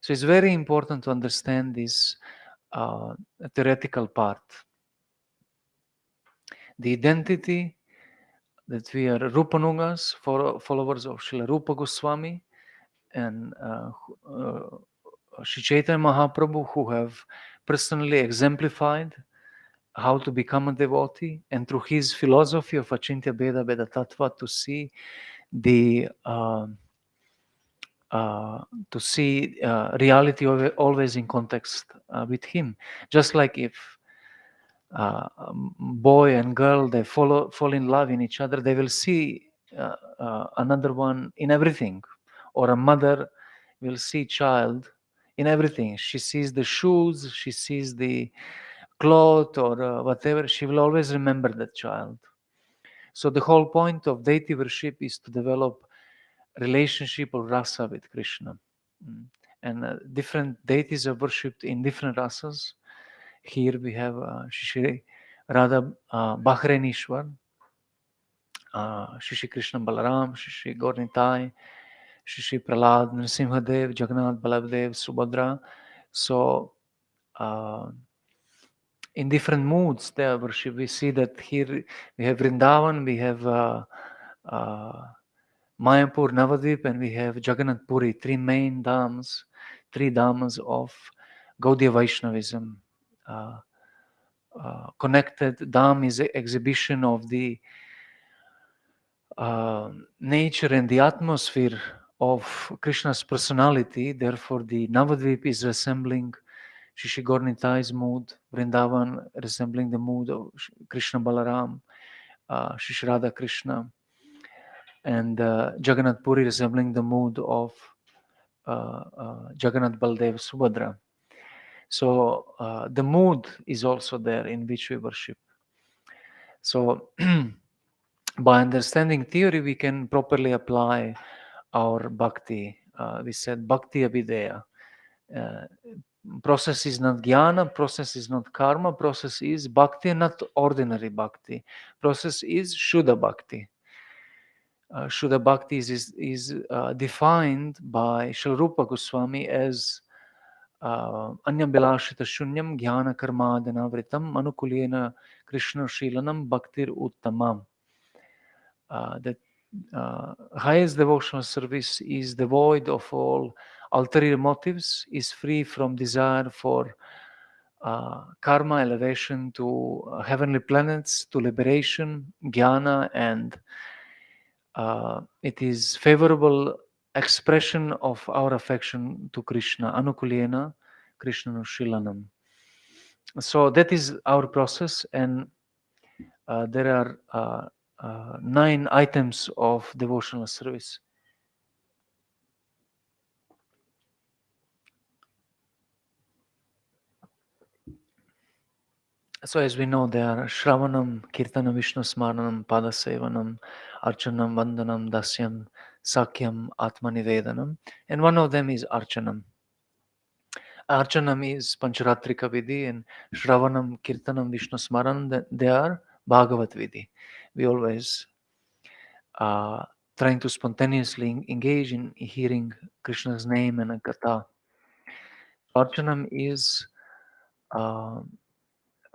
So it's very important to understand this theoretical part. The identity that we are Rupanugas, followers of Srila Rupa Goswami, and Sri Chaitanya Mahaprabhu, who have personally exemplified how to become a devotee, and through his philosophy of Achintya Beda Beda Tattva to see the reality always in context with him. Just like if boy and girl, they fall in love in each other, they will see another one in everything. Or a mother will see child in everything. She sees the shoes, she sees the cloth or whatever, she will always remember that child. So the whole point of deity worship is to develop relationship or rasa with Krishna. And different deities are worshipped in different rasas. Here we have Shri Radha Bahrenishwar, Shri Krishna Balaram, Shri Gaurnitai, Shri Prahlad, Nrsimhadev, Jagannath, Baladev, Subhadra. So in different moods they are worshipped. We see that here we have Vrindavan, we have Mayapur, Navadvip, and we have Jagannath Puri, three main dhams, three dhammas of Gaudiya Vaishnavism. Connected dham is an exhibition of the nature and the atmosphere of Krishna's personality. Therefore, the Navadvip is resembling Shri Gaurnitai's mood, Vrindavan resembling the mood of Krishna Balaram, Shri Radha Krishna, and Jagannath Puri resembling the mood of Jagannath Baldev Subhadra. So the mood is also there in which we worship. So by understanding theory, we can properly apply our bhakti. We said bhakti abhideya. Process is not jnana, process is not karma, process is bhakti, not ordinary bhakti. Process is Shuddha bhakti. Shuddha bhakti is defined by Srila Rupa Goswami as Anyam Bilashita Shunyam Jnana Karmadhanavritam Manukulena Krishna Shilanam Bhaktir Uttamam. That highest devotional service is devoid of all ulterior motives, is free from desire for karma, elevation to heavenly planets, to liberation, jnana, and it is favorable expression of our affection to Krishna, anukulena Krishna Shilanam. So that is our process, and there are 9 items of devotional service. So as we know, there are Shravanam, Kirtanam, Vishnu Smaranam, Padasevanam, Archanam, Vandanam, Dasyam, Sakyam, Atmanivedanam, and one of them is Archanam. Archanam is Pancharatrika Vidhi, and Shravanam, Kirtanam, Vishnu Smaranam, they are Bhagavat Vidhi. We always trying to spontaneously engage in hearing Krishna's name and a katha. Archanam is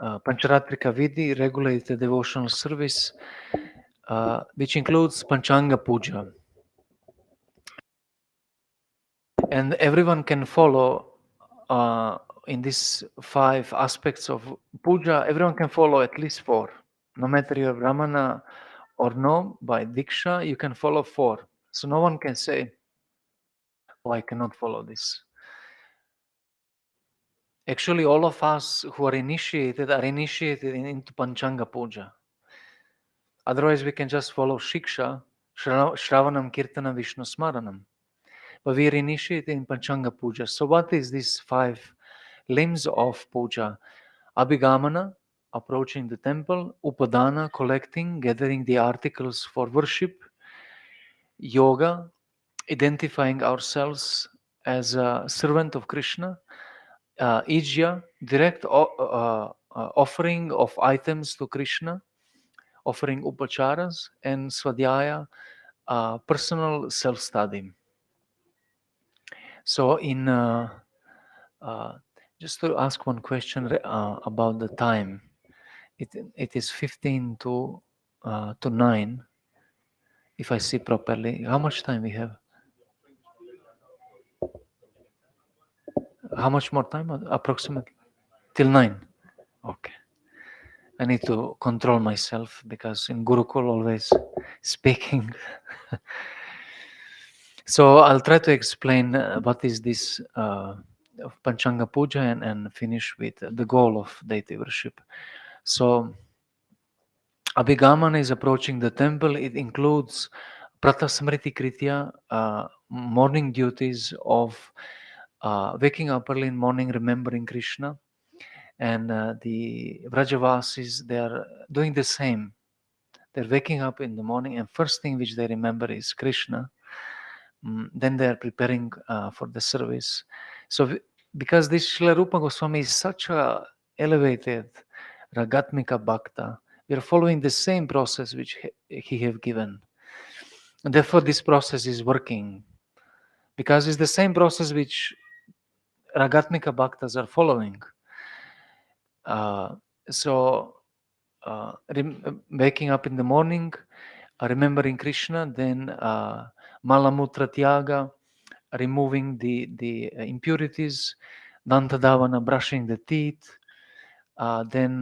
Pancharatrika Vidhi, regulated devotional service, which includes Panchanga Puja. And everyone can follow in these 5 aspects of puja, everyone can follow at least 4. No matter you're Brahmana or no, by Diksha, you can follow 4. So no one can say, oh, I cannot follow this. Actually, all of us who are initiated into Panchanga Puja. Otherwise, we can just follow Shiksha, Shravanam, Kirtanam, Vishnu Smaranam. But we are initiated in Panchanga Puja. So what is these 5 limbs of puja? Abhigamana, approaching the temple. Upadana, collecting, gathering the articles for worship. Yoga, identifying ourselves as a servant of Krishna. Ijya, direct offering of items to Krishna, offering upacharas. And Swadhyaya, personal self-study. So in just to ask one question about the time. It is 15 to 9. If I see properly, how much time we have? How much more time? Approximately till 9. Okay. I need to control myself because in Gurukul always speaking. So I'll try to explain what is this Panchanga Puja and finish with the goal of deity worship. So Abhigamana is approaching the temple. It includes Pratasmriti Kritya, morning duties of waking up early in morning, remembering Krishna. And the Vrajavasis, they are doing the same. They're waking up in the morning, and first thing which they remember is Krishna. Then they are preparing for the service. So because this Srila Rupa Goswami is such a elevated Ragatmika Bhakta, we are following the same process which he have given. And therefore this process is working. Because it's the same process which Ragatmika Bhaktas are following. So waking up in the morning, remembering Krishna, then Malamutra Tyaga, removing the impurities, Dantadavana, brushing the teeth, then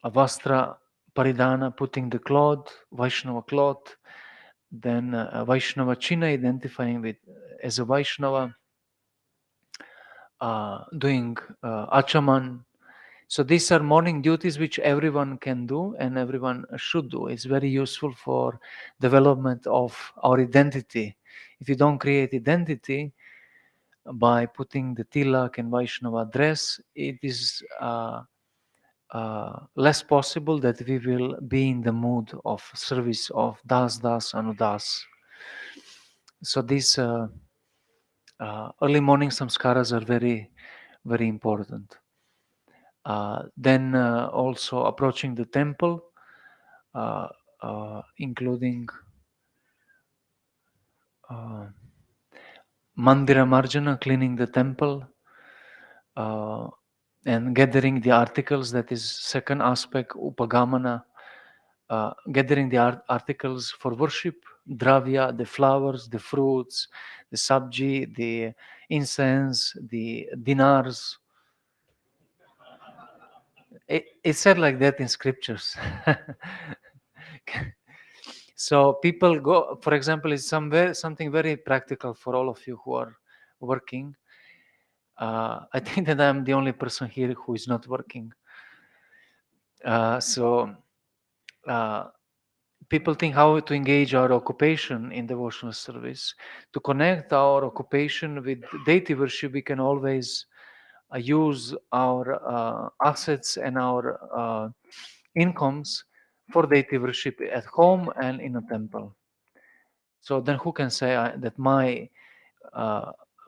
Vastra Paridhana, putting the cloth, Vaishnava cloth, then Vaishnava China, identifying with as a Vaishnava, doing Achaman. So these are morning duties which everyone can do and everyone should do. It's very useful for development of our identity. If you don't create identity by putting the tilak and Vaishnava dress, it is less possible that we will be in the mood of service of Das Das Anudas. So these early morning samskaras are very, very important. Then also approaching the temple, including Mandira Marjana, cleaning the temple, and gathering the articles. That is second aspect, Upagamana, gathering the articles for worship, Dravya, the flowers, the fruits, the sabji, the incense, the dinars. It's said like that in scriptures. So people go, for example, it's something very practical for all of you who are working. I think that I'm the only person here who is not working. So people think how to engage our occupation in devotional service. To connect our occupation with deity worship, we can always use our assets and our incomes for deity worship at home and in a temple. So then who can say that my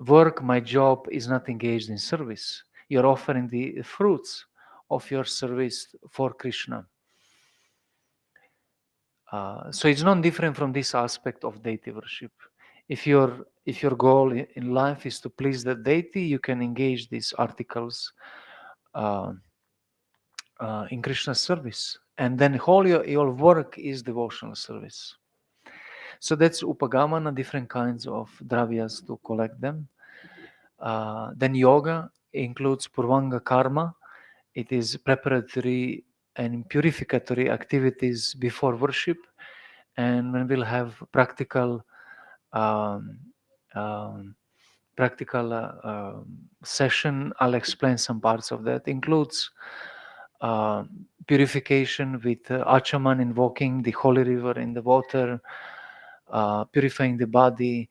work, my job is not engaged in service? You're offering the fruits of your service for Krishna. So it's not different from this aspect of deity worship. If your goal in life is to please the deity, you can engage these articles in Krishna's service, and then whole your work is devotional service. So that's upagamana, different kinds of dravyas to collect them. Then yoga includes purvanga karma. It is preparatory and purificatory activities before worship. And when we'll have practical session, I'll explain some parts of that. Includes purification with achaman, invoking the holy river in the water, purifying the body,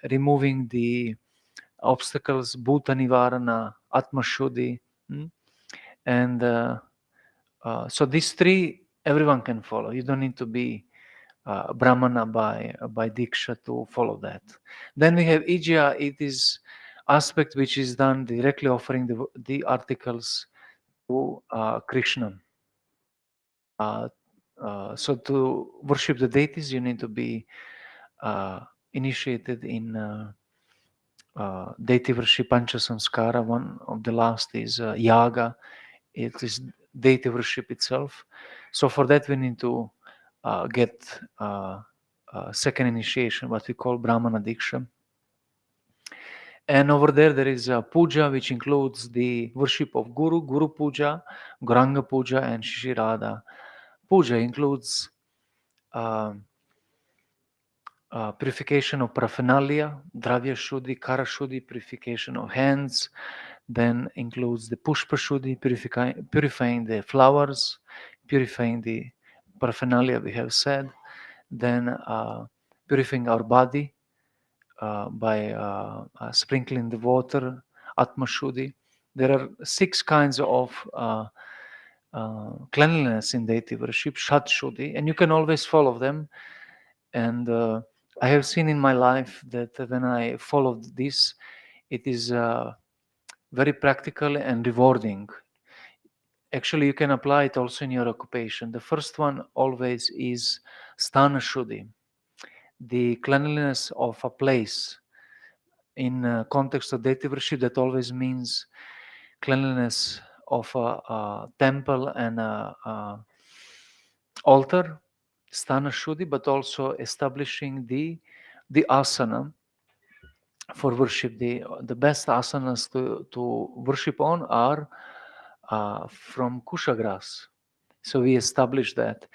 removing the obstacles, bhuta nivarana, atma shuddhi, and so these three everyone can follow. You don't need to be brahmana by diksha to follow that. Then we have ijya. It is aspect which is done directly offering the articles to Krishna. So to worship the deities, you need to be initiated in deity worship, pancha samskara. One of the last is yaga. It is deity worship itself. So for that we need to get second initiation, what we call Brahmana Diksha. And over there is a puja, which includes the worship of Guru Puja, Gauranga Puja, and Shishirada. Puja includes purification of paraphernalia, Dravya Shuddhi, Kara Shuddhi, purification of hands, then includes the Pushpa Shuddhi, purifying the flowers, purifying the paraphernalia we have said, then purifying our body by sprinkling the water, Atma Shuddhi. There are 6 kinds of cleanliness in deity worship, Shat Shuddhi, and you can always follow them. And I have seen in my life that when I followed this, it is very practical and rewarding. Actually, you can apply it also in your occupation. The first one always is Sthana Shuddhi, the cleanliness of a place. In context of deity worship, that always means cleanliness of a temple and a altar, Sthana Shuddhi, but also establishing the asana for worship. The best asanas to worship on are from kusha grass. So we established that.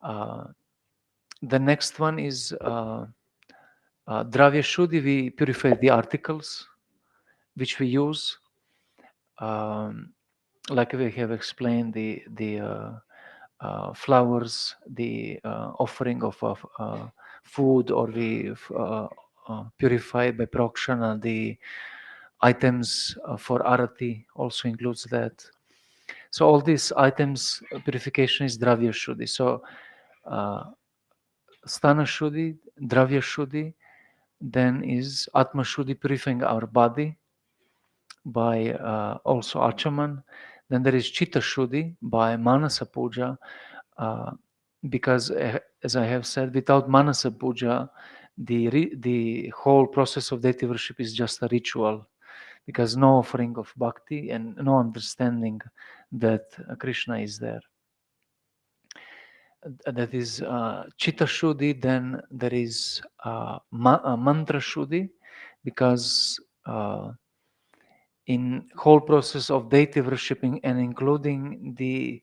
The next one is Dravya Shuddhi. We purify the articles which we use. Like we have explained, the flowers, the offering of food, or we purify by prokshana. The items for arati also includes that. So all these items, purification is Dravya Shuddhi. So Sthana Shuddhi, Dravya Shuddhi, then is Atma Shuddhi, purifying our body by also Achaman. Then there is Chitta Shuddhi by Manasa Puja, because as I have said, without Manasa Puja, the whole process of deity worship is just a ritual, because no offering of bhakti and no understanding that Krishna is there. That is Chitta Shuddhi. Then there is Mantra Shuddhi, because in whole process of deity worshipping and including the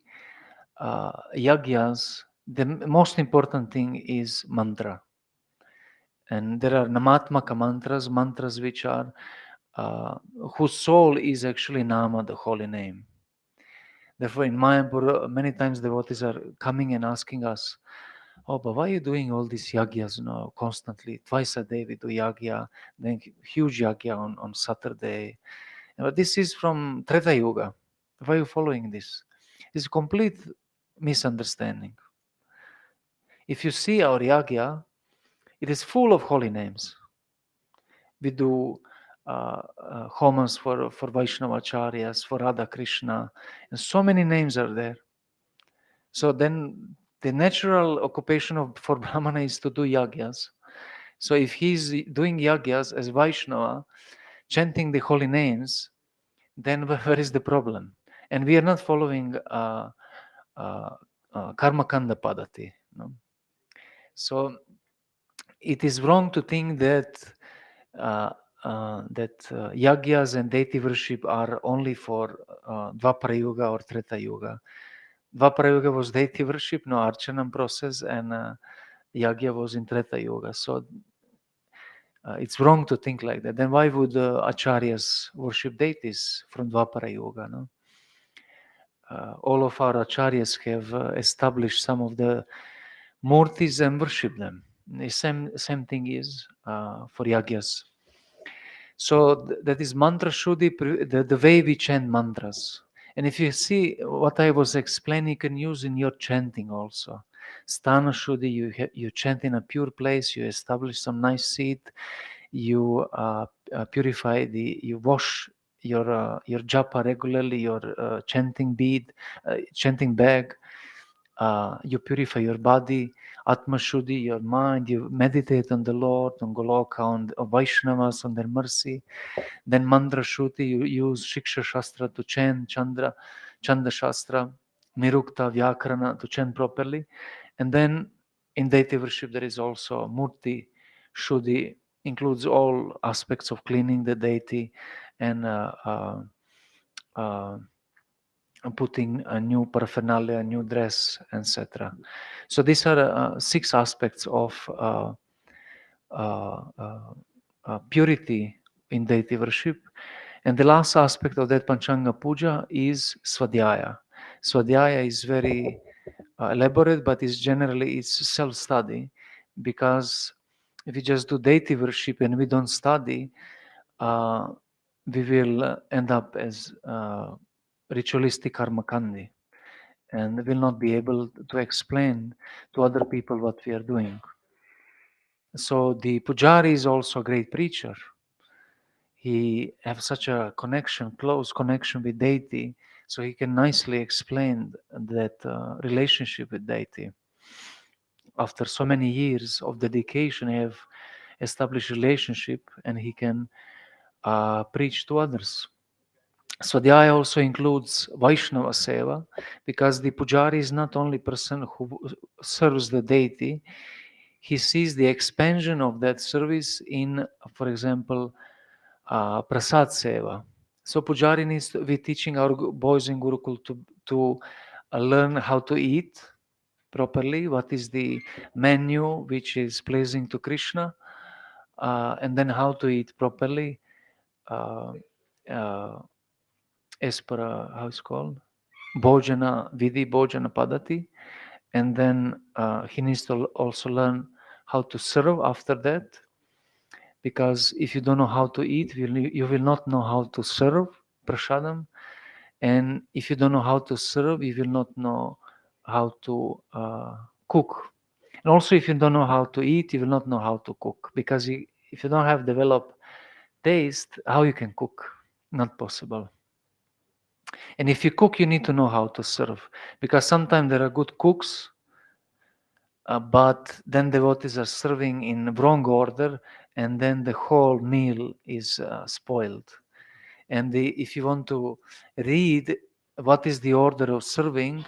yagyas, the most important thing is mantra. And there are namatmaka mantras, mantras which are, whose soul is actually Nama, the holy name. Therefore, in Mayapur, many times devotees are coming and asking us, oh, but why are you doing all these yagyas, constantly? Twice a day we do yagya, then huge yagya on Saturday. But this is from Treta Yuga. Why are you following this? It's a complete misunderstanding. If you see our yagya, it is full of holy names. We do homage for Vaishnavacharyas, for Radha Krishna, and so many names are there. So then the natural occupation for Brahmana is to do yagyas. So if he's doing yagyas as Vaishnava, chanting the holy names, then where is the problem? And we are not following Karma Kanda Padati. No? So it is wrong to think that yagyas and deity worship are only for Dvapara Yuga or Treta Yuga. Dvapara Yuga was deity worship, no Archanam process, and yagya was in Treta Yuga. So it's wrong to think like that. Then why would acharyas worship deities from Dvapara Yuga? No? All of our acharyas have established some of the murtis and worship them. The same thing is for yagyas. So that is mantra shuddhi, the way we chant mantras. And if you see what I was explaining, you can use in your chanting also. Sthana shuddhi, you chant in a pure place, you establish some nice seat, you purify you wash your japa regularly, your chanting bead, chanting bag. You purify your body, Atma Shuddhi, your mind, you meditate on the Lord, on Goloka, on Vaishnavas, on their mercy. Then Mantra Shuddhi, you use Shiksha Shastra to chant, Chanda Shastra, Nirukta, Vyakarana to chant properly. And then in deity worship, there is also Murti Shuddhi, includes all aspects of cleaning the deity and putting a new paraphernalia, a new dress, etc. So these are 6 aspects of purity in deity worship. And the last aspect of that Panchanga Puja is Swadhyaya. Swadhyaya is very elaborate, but it's self-study, because if we just do deity worship and we don't study, we will end up as ritualistic karmakandi, and will not be able to explain to other people what we are doing. So the pujari is also a great preacher. He has such a close connection with deity, so he can nicely explain that relationship with deity. After so many years of dedication, he have established relationship, and he can preach to others. Swadhyaya also includes Vaishnava Seva, because the pujari is not only person who serves the deity, he sees the expansion of that service in, for example, Prasad Seva. So pujari needs to be teaching our boys in Gurukul to learn how to eat properly, what is the menu which is pleasing to Krishna, and then how to eat properly as per, how it's called, Bhojana, Vidhi Bhojana Padati. And then he needs to also learn how to serve after that, because if you don't know how to eat, you will not know how to serve prasadam. And if you don't know how to serve, you will not know how to cook. And also, if you don't know how to eat, you will not know how to cook, because if you don't have developed taste, how you can cook? Not possible. And if you cook, you need to know how to serve, because sometimes there are good cooks, but then devotees are serving in wrong order, and then the whole meal is spoiled. And if you want to read what is the order of serving,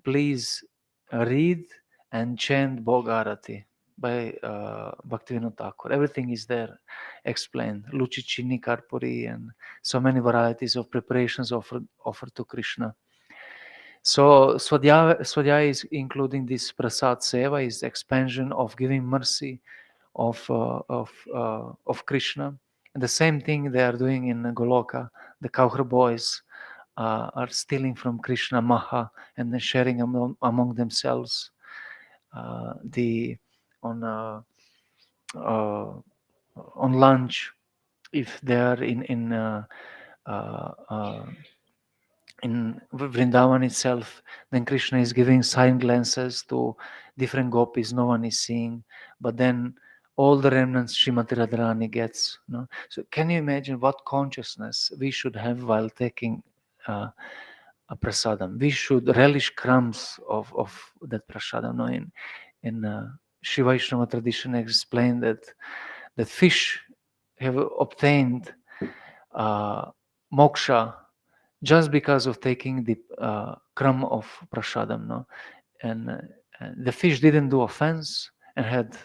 please read and chant Bhogarati by Bhaktivinoda Thakur. Everything is there explained. Luchi Chini Karpuri and so many varieties of preparations offered to Krishna. So Swadhyaya is including this prasad seva, is expansion of giving mercy of Krishna. And the same thing they are doing in Goloka. The cowherd boys are stealing from Krishna Maha and then sharing among themselves. On lunch, if they are in Vrindavan itself, then Krishna is giving side glances to different gopis, no one is seeing, but then all the remnants Srimati Radharani gets. No? So can you imagine what consciousness we should have while taking a prasadam? We should relish crumbs of that prasadam. No? In Sri Vaishnava tradition explained that fish have obtained moksha just because of taking the crumb of prasadam, no? And the fish didn't do offense and had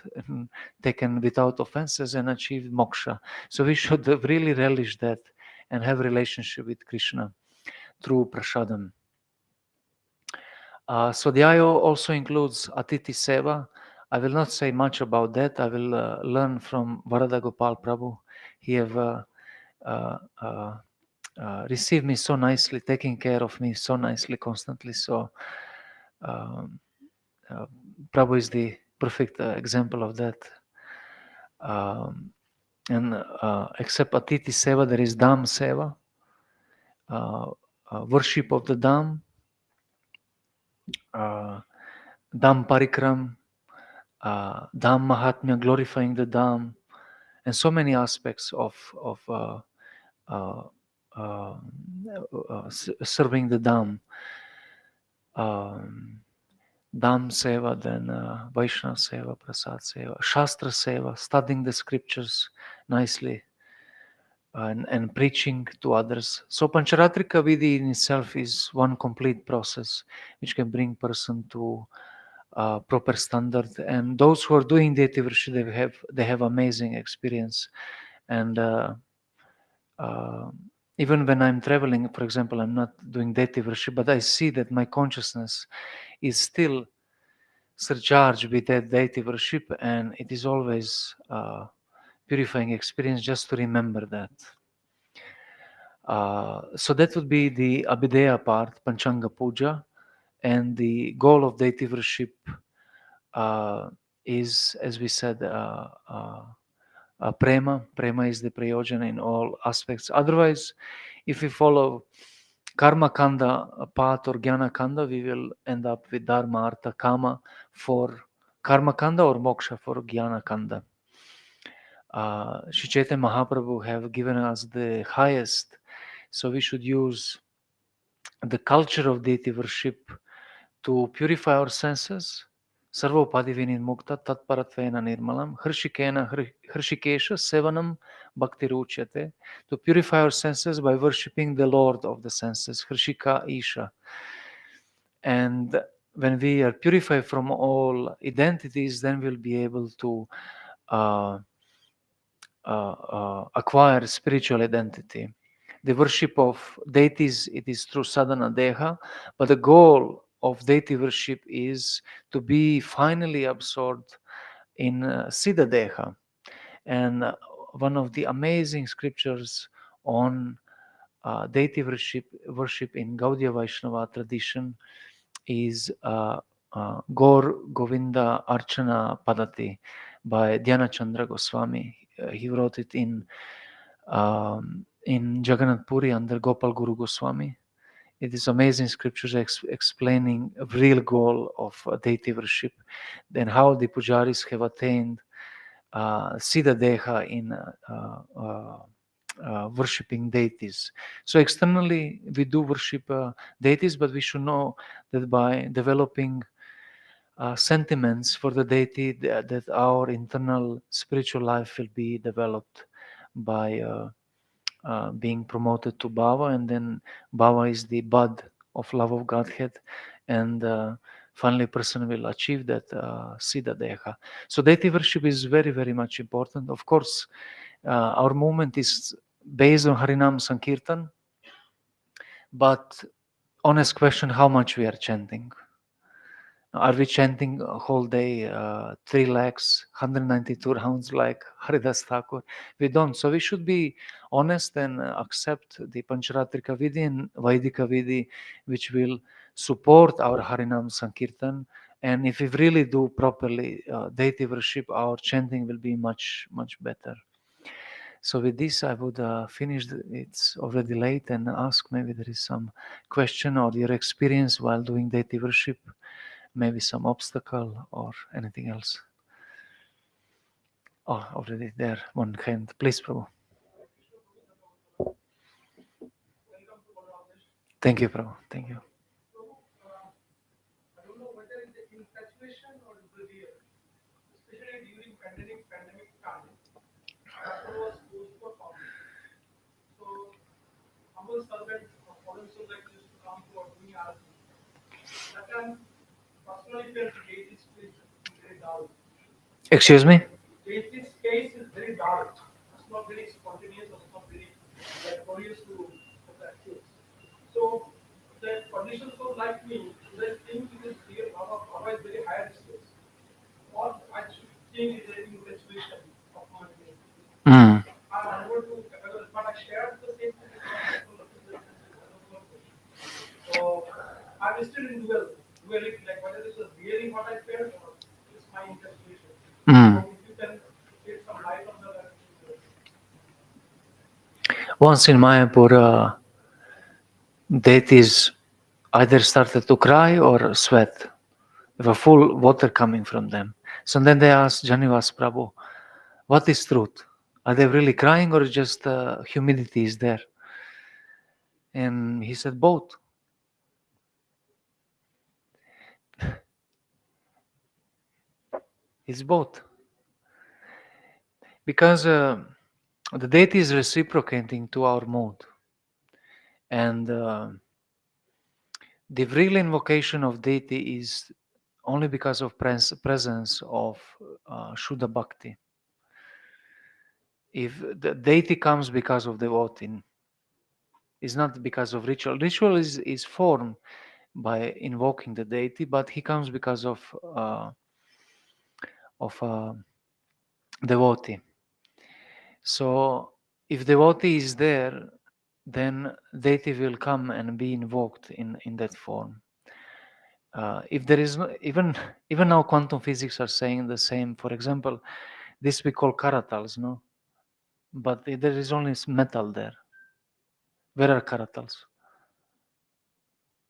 taken without offenses and achieved moksha. So we should really relish that and have relationship with Krishna through prasadam. Swadhyaya also includes Atiti Seva. I will not say much about that. I will learn from Varada Gopal Prabhu. He have received me so nicely, taking care of me so nicely constantly. So Prabhu is the perfect example of that. And except Atiti Seva, there is Dham Seva, worship of the Dham, Dham Parikram, Dham Mahatmya, glorifying the Dham, and so many aspects of serving the Dham. Dham Seva, then Vaishnava Seva, Prasad Seva, Shastra Seva, studying the scriptures nicely and preaching to others. So Pancharatrika Vidhi in itself is one complete process which can bring person to proper standard. And those who are doing Deity Worship, they have amazing experience. And even when I'm traveling, for example, I'm not doing Deity Worship, but I see that my consciousness is still surcharged with that Deity Worship, and it is always purifying experience just to remember that. So that would be the Abhideya part, Panchanga Puja, and the goal of Deity Worship is, as we said, prema. Prema is the prayojana in all aspects. Otherwise, if we follow Karma Kanda path or Jnana Kanda, we will end up with Dharma, Artha, Kama for Karma Kanda or Moksha for Jnana Kanda. Sri Chaitanya Mahaprabhu have given us the highest, so we should use the culture of deity worship to purify our senses. Sarvopadivinin mukta tatparatvena nirmalam hrishikesha sevanam bhakti ruchyate. To purify our senses by worshipping the Lord of the senses, Hrishika Isha. And when we are purified from all identities, then we'll be able to acquire spiritual identity. The worship of deities, it is through sadhana deha, but the goal of deity worship is to be finally absorbed in siddha deha. And one of the amazing scriptures on deity worship in Gaudiya Vaishnava tradition is Gaur Govinda Archana Padati by Dhyana Chandra Goswami. He wrote it in Jagannath Puri under Gopal Guru Goswami. It is amazing scriptures explaining a real goal of deity worship, then how the pujaris have attained Siddha Deha in worshipping deities. So externally we do worship deities, but we should know that by developing sentiments for the deity, that our internal spiritual life will be developed by being promoted to Bhava, and then Bhava is the bud of love of Godhead, and finally person will achieve that Siddha Deha. So deity worship is very, very much important. Of course, our movement is based on Harinam Sankirtan, but honest question, how much we are chanting. Are we chanting a whole day, 3 lakhs, 192 rounds like Haridas Thakur? We don't. So we should be honest and accept the Pancharatrika Vidhi and Vaidika Vidhi, which will support our Harinam Sankirtan. And if we really do properly deity worship, our chanting will be much, much better. So with this, I would finish. It's already late, and ask maybe there is some question or your experience while doing deity worship, maybe some obstacle or anything else. Oh, already there, one hand. Please, Prabhu. Thank you, Prabhu. Thank you. I don't know whether it's the infatuation or the real, especially during pandemic time. Temple was closed for public. So humble servant or foreign servant used to come for doing arati. That time, personally felt deity's space is very dull. Excuse me? Deity's space is very dull. It's not very spontaneous, it's not very like curious to practice. So the conditions so like me, they think it is real Baba is very higher space. Or I should think it is an infatuation of my being. Mm. I'm unable to, but I shared the same thing with my temple so I'm still in duality, like whether this is really what I felt or it's my interpretation. Mm. So if you can shed some light on that. Once in Mayapur, deities either started to cry or sweat. There was full water coming from them. So then they asked Janivas Prabhu, what is truth? Are they really crying or just humidity is there? And he said, both. It's both. Because the deity is reciprocating to our mood. And the real invocation of deity is only because of presence of Shuddha Bhakti. If the deity comes because of devotee, it's not because of ritual. Ritual is formed by invoking the deity, but he comes because of devotee. So if devotee is there, then deity will come and be invoked in that form. If there is no, even now quantum physics are saying the same. For example, this we call karatals, no? But there is only metal there. Where are karatals?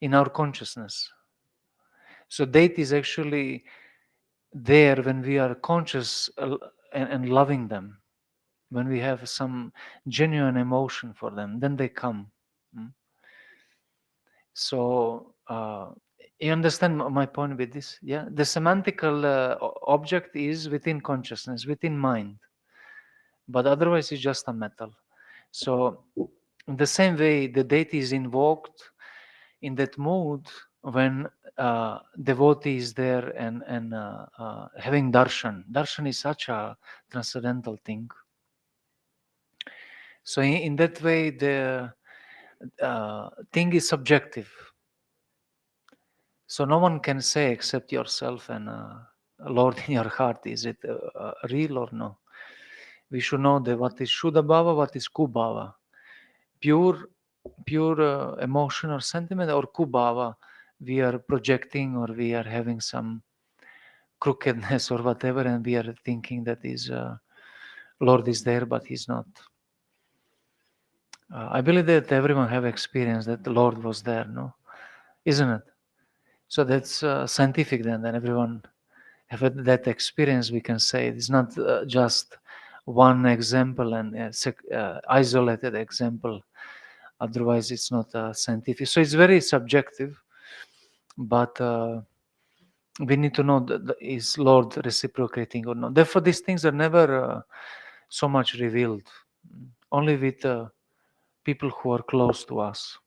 In our consciousness. So deity is actually there when we are conscious and loving them. When we have some genuine emotion for them, then they come. So you understand my point with this? Yeah, the semantical object is within consciousness, within mind, but otherwise it's just a metal. So in the same way, the deity is invoked in that mood when devotee is there and having darshan. Darshan is such a transcendental thing. So in that way, the thing is subjective. So no one can say except yourself and Lord in your heart, is it real or no? We should know that what is Shuddha Bhava, what is Kubhava. Pure emotion or sentiment, or Kubhava, we are projecting or we are having some crookedness or whatever, and we are thinking that is Lord is there, but he's not. I believe that everyone have experienced that the Lord was there, no? Isn't it? So that's scientific then everyone have had that experience. We can say it's not just one example and isolated example. Otherwise, it's not scientific. So it's very subjective, but we need to know that is Lord reciprocating or not. Therefore, these things are never so much revealed, only with people who are close to us.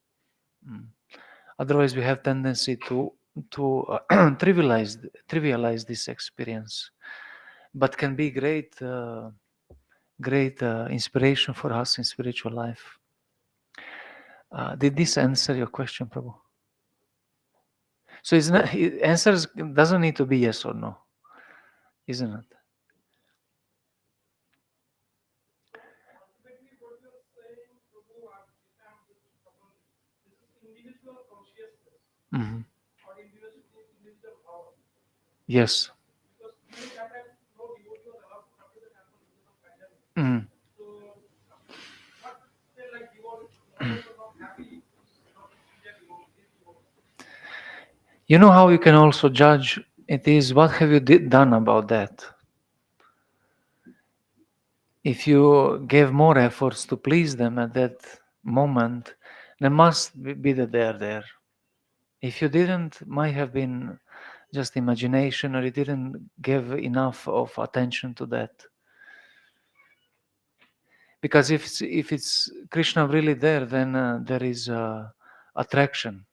Otherwise, we have tendency to trivialize this experience, but can be great inspiration for us in spiritual life. Did this answer your question, Prabhu? So it's not, answers doesn't need to be yes or no, isn't it? Ultimately, what you're saying, Prabhu, if I'm following, this is individual consciousness Mhm. or individual power. Yes. Because during that time, no devotee was allowed to come to the temple because of pandemic. Mhm. So, not say like devotees were not happy to not to see their devotees, these devotees. You know how you can also judge it is what have you done about that? If you gave more efforts to please them at that moment, there must be that they are there. If you didn't, might have been just imagination, or you didn't give enough of attention to that. Because if it's Krishna really there, then there is attraction,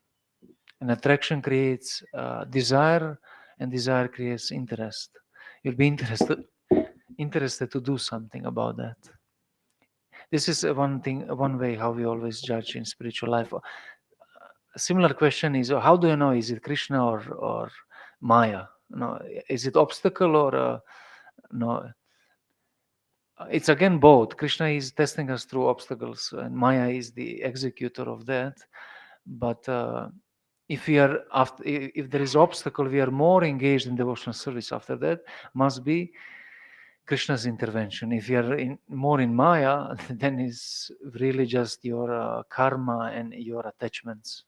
and attraction creates desire, and desire creates interest. You'll be interested to do something about that. This is one way how we always judge in spiritual life. A similar question is, how do you know, is it Krishna or Maya? No, is it obstacle or no? It's again both. Krishna is testing us through obstacles, and Maya is the executor of that. But if we are after, if there is obstacle, we are more engaged in devotional service. After that, must be Krishna's intervention. If you are more in Maya, then it's really just your karma and your attachments.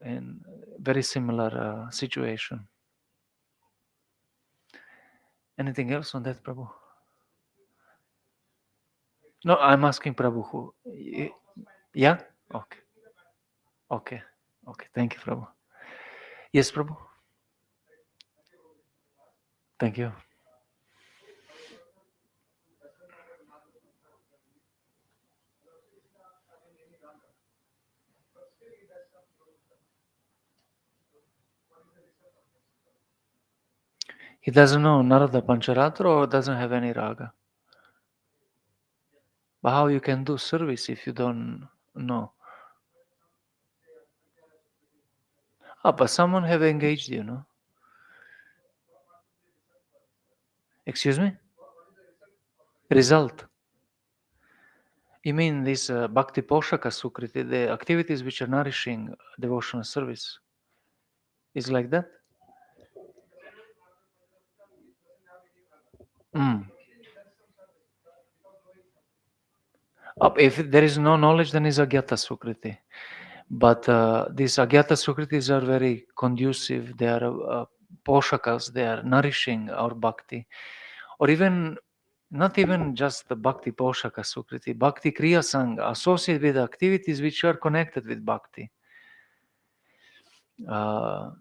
And very similar situation. Anything else on that, Prabhu? No, I'm asking Prabhu who. Yeah? Okay. Okay. Okay. Thank you, Prabhu. Yes, Prabhu. Thank you. He doesn't know Narada Pancharatra or doesn't have any raga. But how you can do service if you don't know? But someone have engaged you, no? Excuse me? Result. You mean this Bhakti Poshaka Sukriti, the activities which are nourishing devotional service? Is like that? Mm. If there is no knowledge, then is Agyata Sukriti. But these Agyata Sukritis are very conducive. They are poshakas, they are nourishing our bhakti. Or even, not even just the Bhakti Poshaka Sukriti, Bhakti Kriya Sangha, associated with activities which are connected with bhakti. Not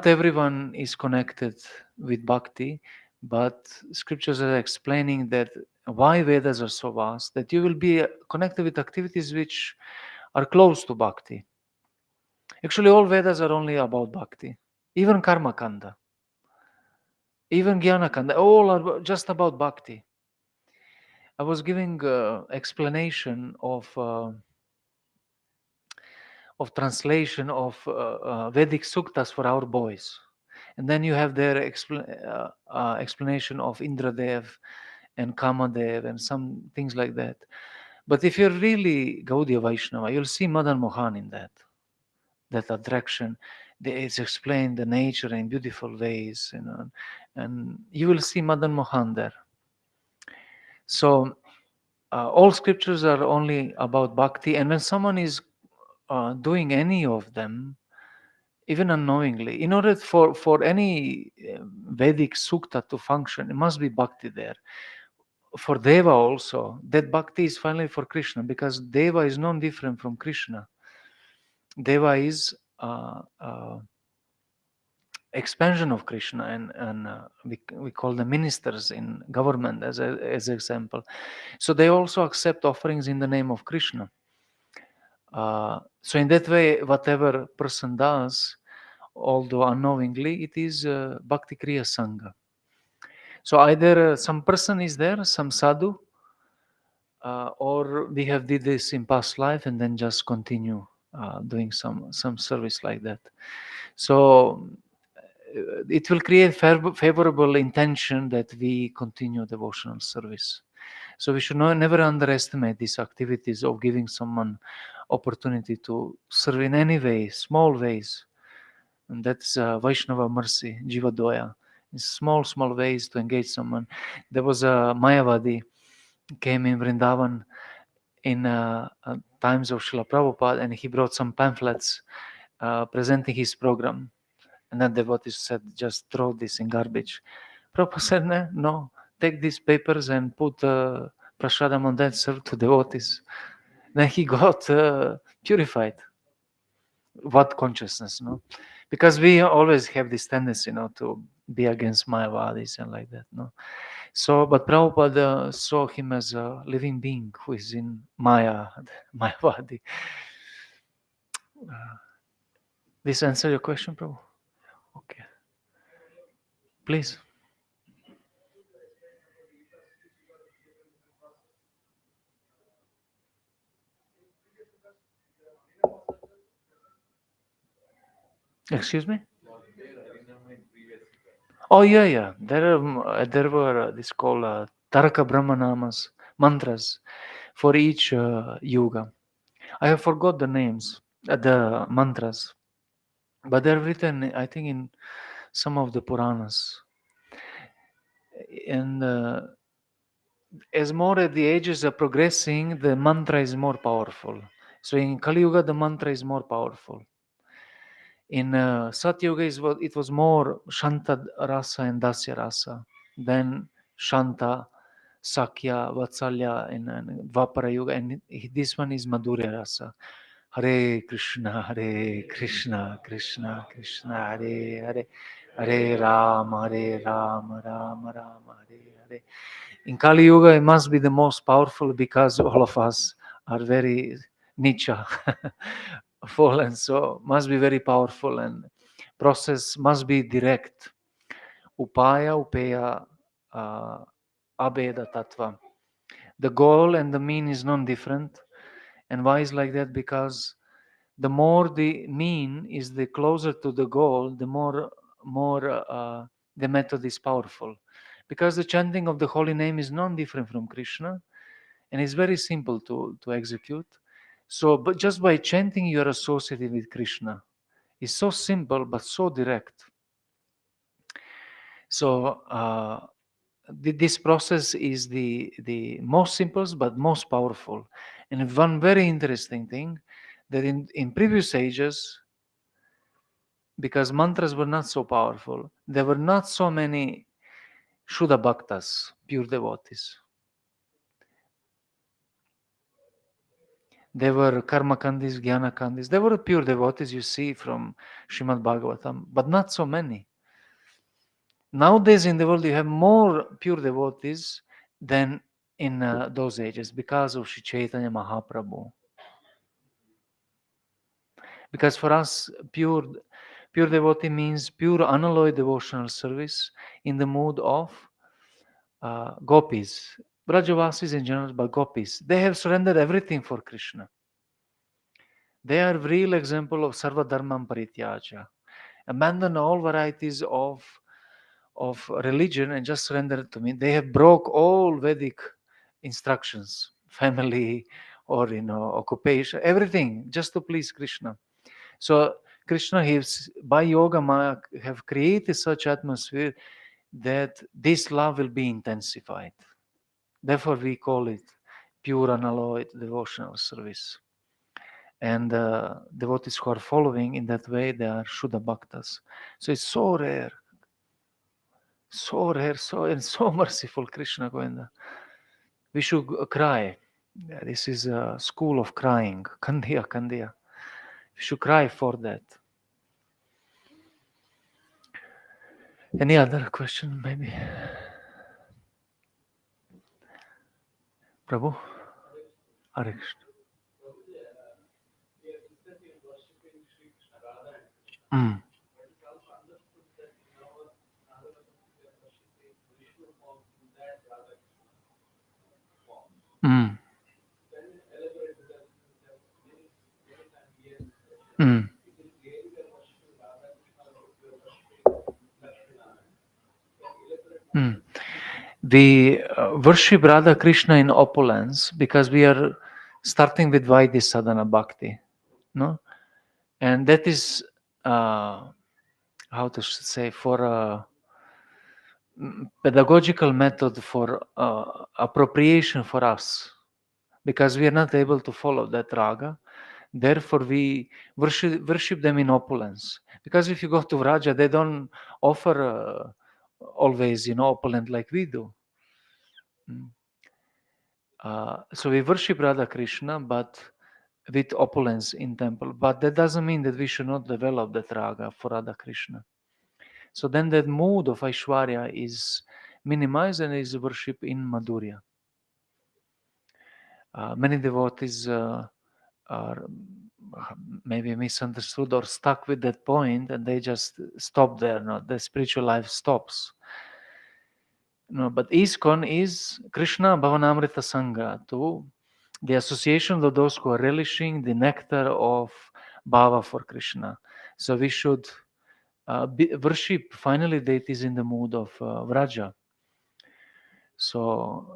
everyone is connected with bhakti, but scriptures are explaining that why Vedas are so vast, that you will be connected with activities which are close to bhakti. Actually, all Vedas are only about bhakti, even Karma Kanda, even Jnana Kanda, all are just about bhakti. I was giving explanation of translation of Vedic suktas for our boys. And then you have their explanation of Indradev and Kamadev and some things like that. But if you're really Gaudiya Vaishnava, you'll see Madan Mohan in that attraction. It's explained the nature in beautiful ways, you know, and you will see Madan Mohan there. So all scriptures are only about bhakti, and when someone is doing any of them, even unknowingly, in order for any Vedic sukta to function, it must be bhakti there. For Deva also, that bhakti is finally for Krishna, because Deva is non different from Krishna. Deva is expansion of Krishna, and we call them ministers in government as example. So they also accept offerings in the name of Krishna. So in that way, whatever person does, although unknowingly, it is Bhakti Kriya Sangha. So either some person is there, some sadhu, or we have did this in past life and then just continue doing some service like that. So it will create favorable intention that we continue devotional service. So we should never underestimate these activities of giving someone opportunity to serve in any way, small ways. And that's Vaishnava mercy, Jiva Doya. In small ways to engage someone. There was a Mayavadi came in Vrindavan in times of Srila Prabhupada, and he brought some pamphlets presenting his program. And then devotees said, just throw this in garbage. Prabhupada said, no, take these papers and put prasadam on that, serve to devotees. Then he got purified. What consciousness, no? Because we always have this tendency, to be against Mayavadis and like that, no? So, but Prabhupada saw him as a living being who is in Mayavadi. This answer your question, Prabhu? Okay. Please. Excuse me? Oh, yeah. There were this called Taraka Brahmanamas, mantras for each yuga. I have forgot the names, the mantras, but they're written, I think, in some of the Puranas. And as more the ages are progressing, the mantra is more powerful. So in Kali Yuga, the mantra is more powerful. In Satyuga, it was more Shanta Rasa and Dasya Rasa. Then Shanta, Sakya, Vatsalya in Dvapara Yuga. And this one is Madhurya Rasa. Hare Krishna, Krishna Krishna, Hare Hare Rama, Rama Rama, Hare. In Kali Yuga, it must be the most powerful because all of us are very nicha, fallen, so must be very powerful, and process must be direct. Upaya, upeya, abeda tattva. The goal and the mean is non-different. And why is like that? Because the more the mean is, the closer to the goal, the more the method is powerful. Because the chanting of the holy name is non-different from Krishna, and it's very simple to execute. So, but just by chanting, you are associated with Krishna. It's so simple but so direct. So this process is the most simple but most powerful. And one very interesting thing, that in previous ages, because mantras were not so powerful, there were not so many Shuddha Bhaktas, pure devotees. There were Karma Kandis, Jnana Kandis. There were pure devotees you see from Srimad Bhagavatam, but not so many. Nowadays in the world you have more pure devotees than in those ages because of Sri Chaitanya Mahaprabhu. Because for us, pure devotee means pure unalloyed devotional service in the mood of gopis, Brajavasis in general, but gopis. They have surrendered everything for Krishna. They are real example of Sarva Dharmam Parityaja. Abandon all varieties of religion and just surrender it to me. They have broke all Vedic instructions, family or occupation, everything, just to please Krishna. So Krishna has, by yoga maya, have created such atmosphere that this love will be intensified. Therefore we call it pure unalloyed devotional service. And devotees who are following in that way, they are Shuddha Bhaktas. So it's so rare, and so merciful, Krishna Govinda. We should cry. This is a school of crying. Kandiya. We should cry for that. Any other question, maybe? Prabhu? Hare Krishna. Mm. Mm. We worship Radha Krishna in opulence because we are starting with Vaidhi sadhana bhakti, no? And that is, how to say, for a pedagogical method for appropriation for us, because we are not able to follow that raga. Therefore, we worship them in opulence. Because if you go to Vraja, they don't offer always, opulent like we do. So we worship Radha Krishna, but with opulence in temple. But that doesn't mean that we should not develop that raga for Radha Krishna. So then that mood of Aishwarya is minimized and is worship in Madhurya. Many devotees are maybe misunderstood or stuck with that point, and they just stop there. No, the spiritual life stops. No, but ISKCON is Krishna Bhavanamrita Sangha, to the association of those who are relishing the nectar of Bhava for Krishna. So we should worship finally deities in the mood of Vraja. So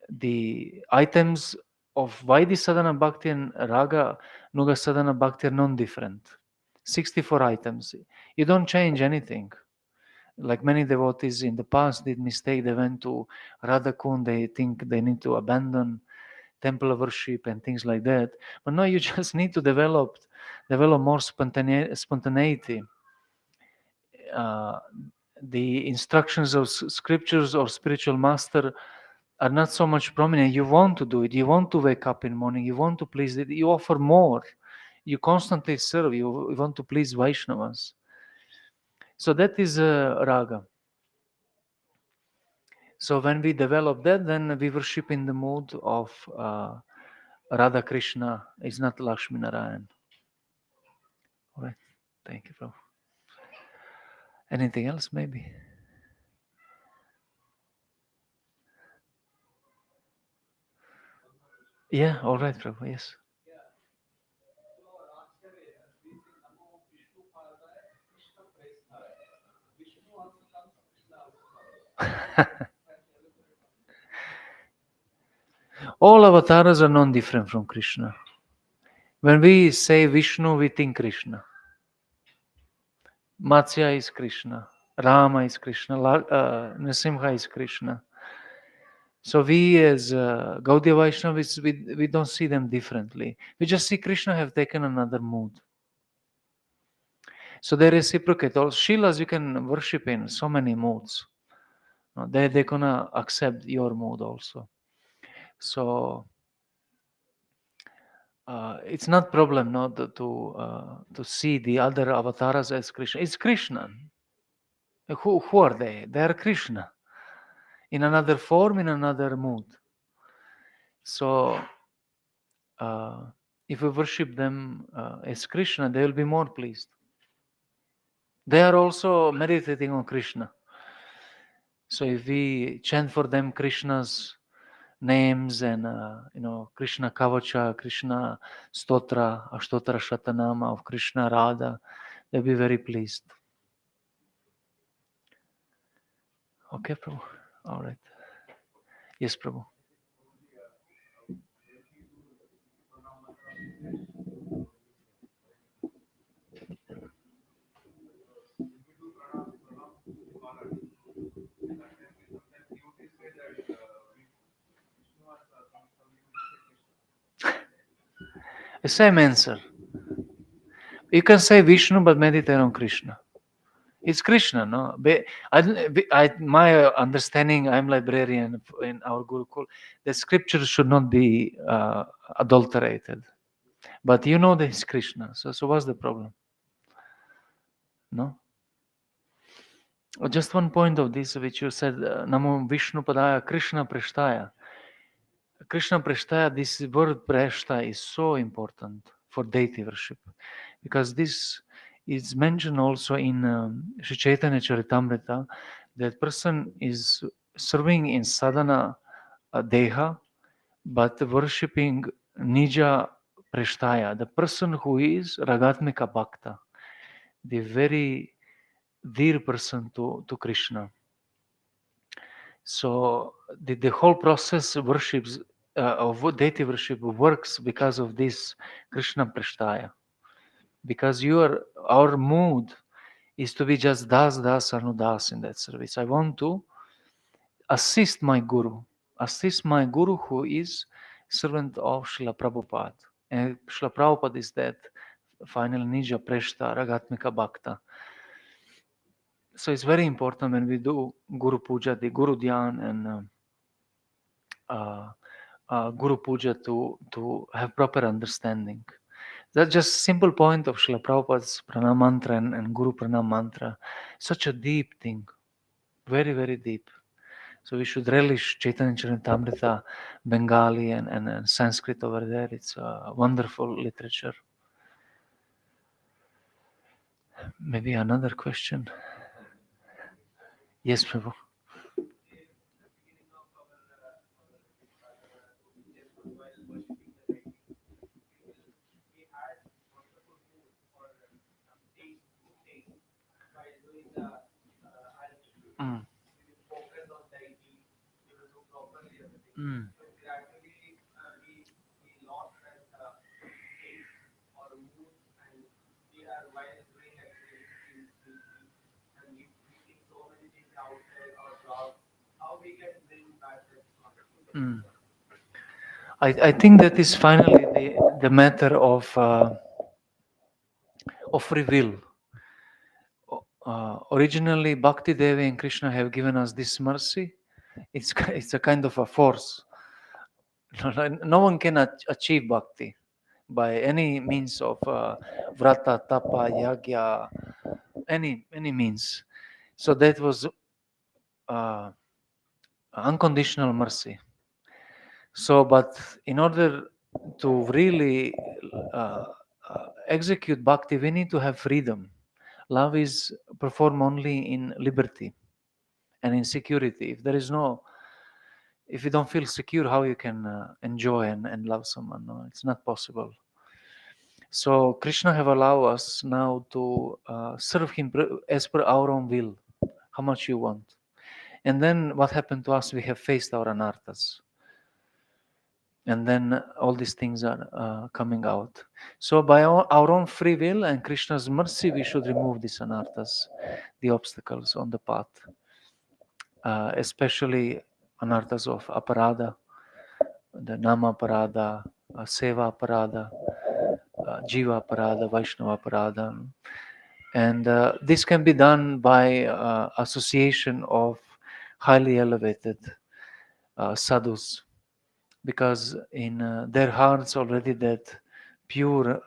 the items of Vaidhi Sadhana Bhakti and Raga Nuga Sadhana Bhakti are non-different. 64 items. You don't change anything. Like many devotees in the past did mistake, they went to Radhakund, they think they need to abandon temple worship and things like that. But no, you just need to develop more spontaneity. The instructions of scriptures or spiritual master are not so much prominent. You want to do it. You want to wake up in the morning. You want to please it. You offer more. You constantly serve. You want to please Vaishnavas. So that is raga. So when we develop that, then we worship in the mood of Radha Krishna. It's not Lakshmi Narayan. All right. Thank you, Prabhu. Anything else, maybe? Yeah, all right, Prabhu. Yes. All avatars are non-different from Krishna. When we say Vishnu, we think Krishna. Matsya is Krishna. Rama is Krishna. Nrsimha is Krishna. So we as Gaudiya Vaishnavas, we don't see them differently. We just see Krishna have taken another mood. So they reciprocate. All Shilas you can worship in so many moods. They're gonna accept your mood also. So it's not problem not to see the other avatars as Krishna. It's Krishna. Who are they? They are Krishna in another form, in another mood. So if we worship them as Krishna, they will be more pleased. They are also meditating on Krishna. So if we chant for them Krishna's names and Krishna Kavacha, Krishna Stotra, Ashtotra Shatanama of Krishna Radha, they'll be very pleased. Okay, Prabhu. All right. Yes, Prabhu. The same answer. You can say Vishnu, but meditate on Krishna. It's Krishna, no? My understanding, I'm librarian in our Gurukul, the scriptures should not be adulterated. But you know that it's Krishna. So what's the problem? No? Just one point of this, which you said, Namo Vishnu Padaya Krishna Preshtaya. Krishna Preshtaya, this word Preshta is so important for deity worship, because this is mentioned also in Sri Chaitanya Charitamrita, that person is serving in sadhana deha, but worshipping Nija Preshtaya, the person who is Ragatmika Bhakta, the very dear person to Krishna. So the whole process worships of deity worship works because of this Krishna Prashtaya. Because our mood is to be just das anudas in that service. I want to assist my guru who is servant of Srila Prabhupada. And Srila Prabhupada is that final Nija Preshta Ragatmika Bhakta. So it's very important when we do Guru Puja, the Guru Dhyan and Guru Puja to have proper understanding. That's just simple point of Srila Prabhupada's Pranam Mantra and Guru Pranam Mantra. Such a deep thing. Very, very deep. So we should relish Chaitanya Charitamrita, Bengali and Sanskrit over there. It's a wonderful literature. Maybe another question. Yes, Prabhu. Mm. Focus on deity, we will do properly everything. Mm. But gradually, we lost that taste or mood, and we are while doing activities, and we see so many things outside our blog. How we can bring back that concept? Mm. I think that is finally the matter of free will. Originally, Bhakti Devi and Krishna have given us this mercy. It's a kind of a force. No one can achieve bhakti by any means of vrata, tapa, yagya, any means. So that was unconditional mercy. So, but in order to really execute bhakti, we need to have freedom. Love is performed only in liberty and in security. If you don't feel secure, how you can enjoy and love someone? No, it's not possible. So Krishna have allowed us now to serve him as per our own will, how much you want. And then what happened to us? We have faced our anarthas. And then all these things are coming out. So by our own free will and Krishna's mercy, we should remove these anarthas, the obstacles on the path. Especially anarthas of aparada, the nama aparada, seva aparada, jiva aparada, Vaishnava aparada. And this can be done by association of highly elevated sadhus, because in their hearts already that pure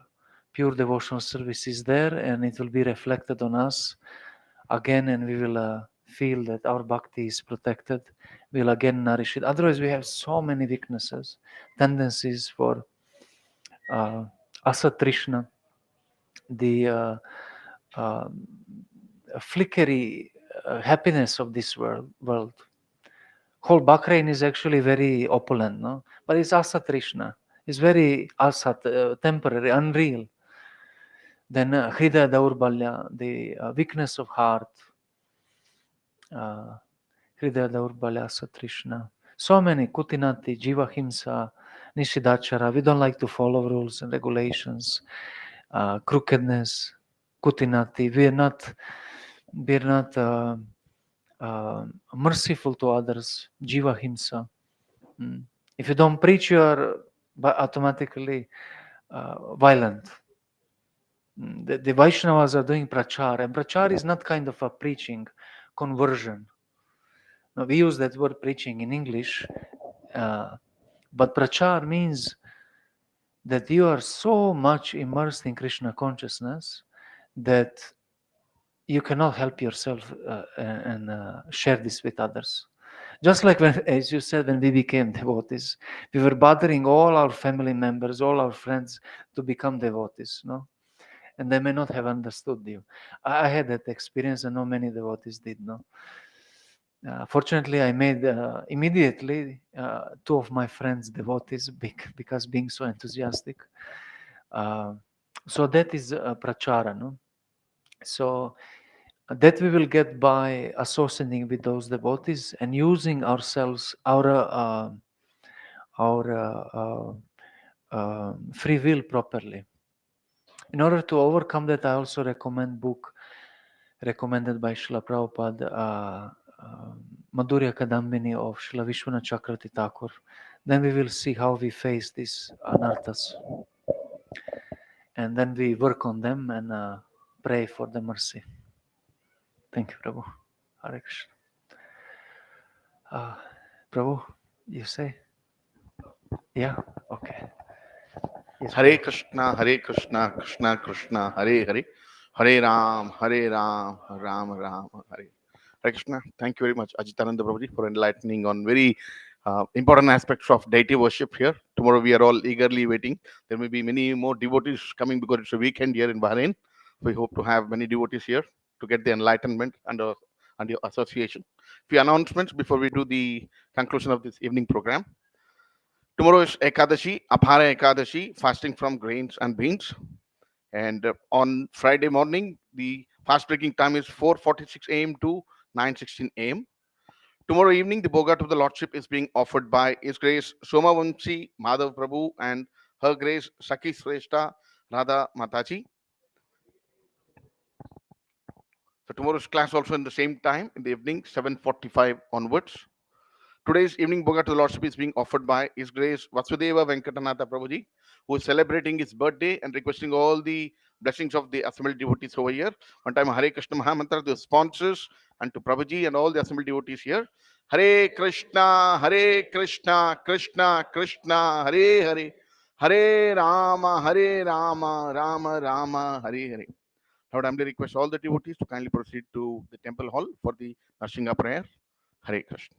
devotional service is there, and it will be reflected on us again, and we will feel that our bhakti is protected. We'll again nourish it. Otherwise, we have so many weaknesses, tendencies for asatrishna, the flickery happiness of this world. Whole Bahrain is actually very opulent, no? But it's asatrishna. It's very asat, temporary, unreal. Then hridaya daurbalya, the weakness of heart. Hridaya daurbalya asatrishna. So many, kutinati, jiva himsa, nishidachara. We don't like to follow rules and regulations. Crookedness, kutinati. We're not merciful to others. Jiva himsa. If you don't preach, you are automatically violent. The Vaishnavas are doing prachar, and prachar is not kind of a preaching, conversion. Now, we use that word preaching in English, but prachar means that you are so much immersed in Krishna consciousness that you cannot help yourself and share this with others. Just like when, as you said, when we became devotees, we were bothering all our family members, all our friends to become devotees, no? And they may not have understood you. I had that experience, and not many devotees did, no? Fortunately, I made immediately two of my friends devotees because being so enthusiastic. So that is prachara, no? So that we will get by associating with those devotees and using ourselves, our free will properly. In order to overcome that, I also recommend book recommended by Srila Prabhupada, Madhurya Kadambini of Srila Vishwanath Chakravarti Thakur. Then we will see how we face these anarthas. And then we work on them and pray for the mercy. Thank you, Prabhu. Hare Krishna. Prabhu, you say? Yeah? Okay. Yes, Hare Prabhu. Krishna, Hare Krishna, Krishna Krishna, Hare Hare, Hare Ram, Ram Ram, Hare. Hare Krishna. Thank you very much, Ajitananda Prabhuji, for enlightening on very important aspects of deity worship here. Tomorrow we are all eagerly waiting. There may be many more devotees coming because it's a weekend here in Bahrain. We hope to have many devotees here to get the enlightenment and your association. Few announcements before we do the conclusion of this evening program. Tomorrow is Ekadashi, Aphara Ekadashi, fasting from grains and beans. And on Friday morning, the fast breaking time is 4:46 a.m. to 9:16 a.m. Tomorrow evening, the Bogat of the Lordship is being offered by His Grace Somavamsi Madhav Prabhu and Her Grace Saki Sreshta Radha Mataji. So tomorrow's class also in the same time in the evening, 7:45 onwards. Today's evening Boga to the Lordship is being offered by His Grace Vasudeva Venkatanatha Prabhuji, who is celebrating his birthday and requesting all the blessings of the assembled devotees over here. One time, Hare Krishna Mahamantra to the sponsors and to Prabhuji and all the assembled devotees here. Hare Krishna, Krishna Krishna, Hare Hare, Hare Rama, Rama Rama, Hare Hare. I would humbly request all the devotees to kindly proceed to the temple hall for the Narsingha prayer. Hare Krishna.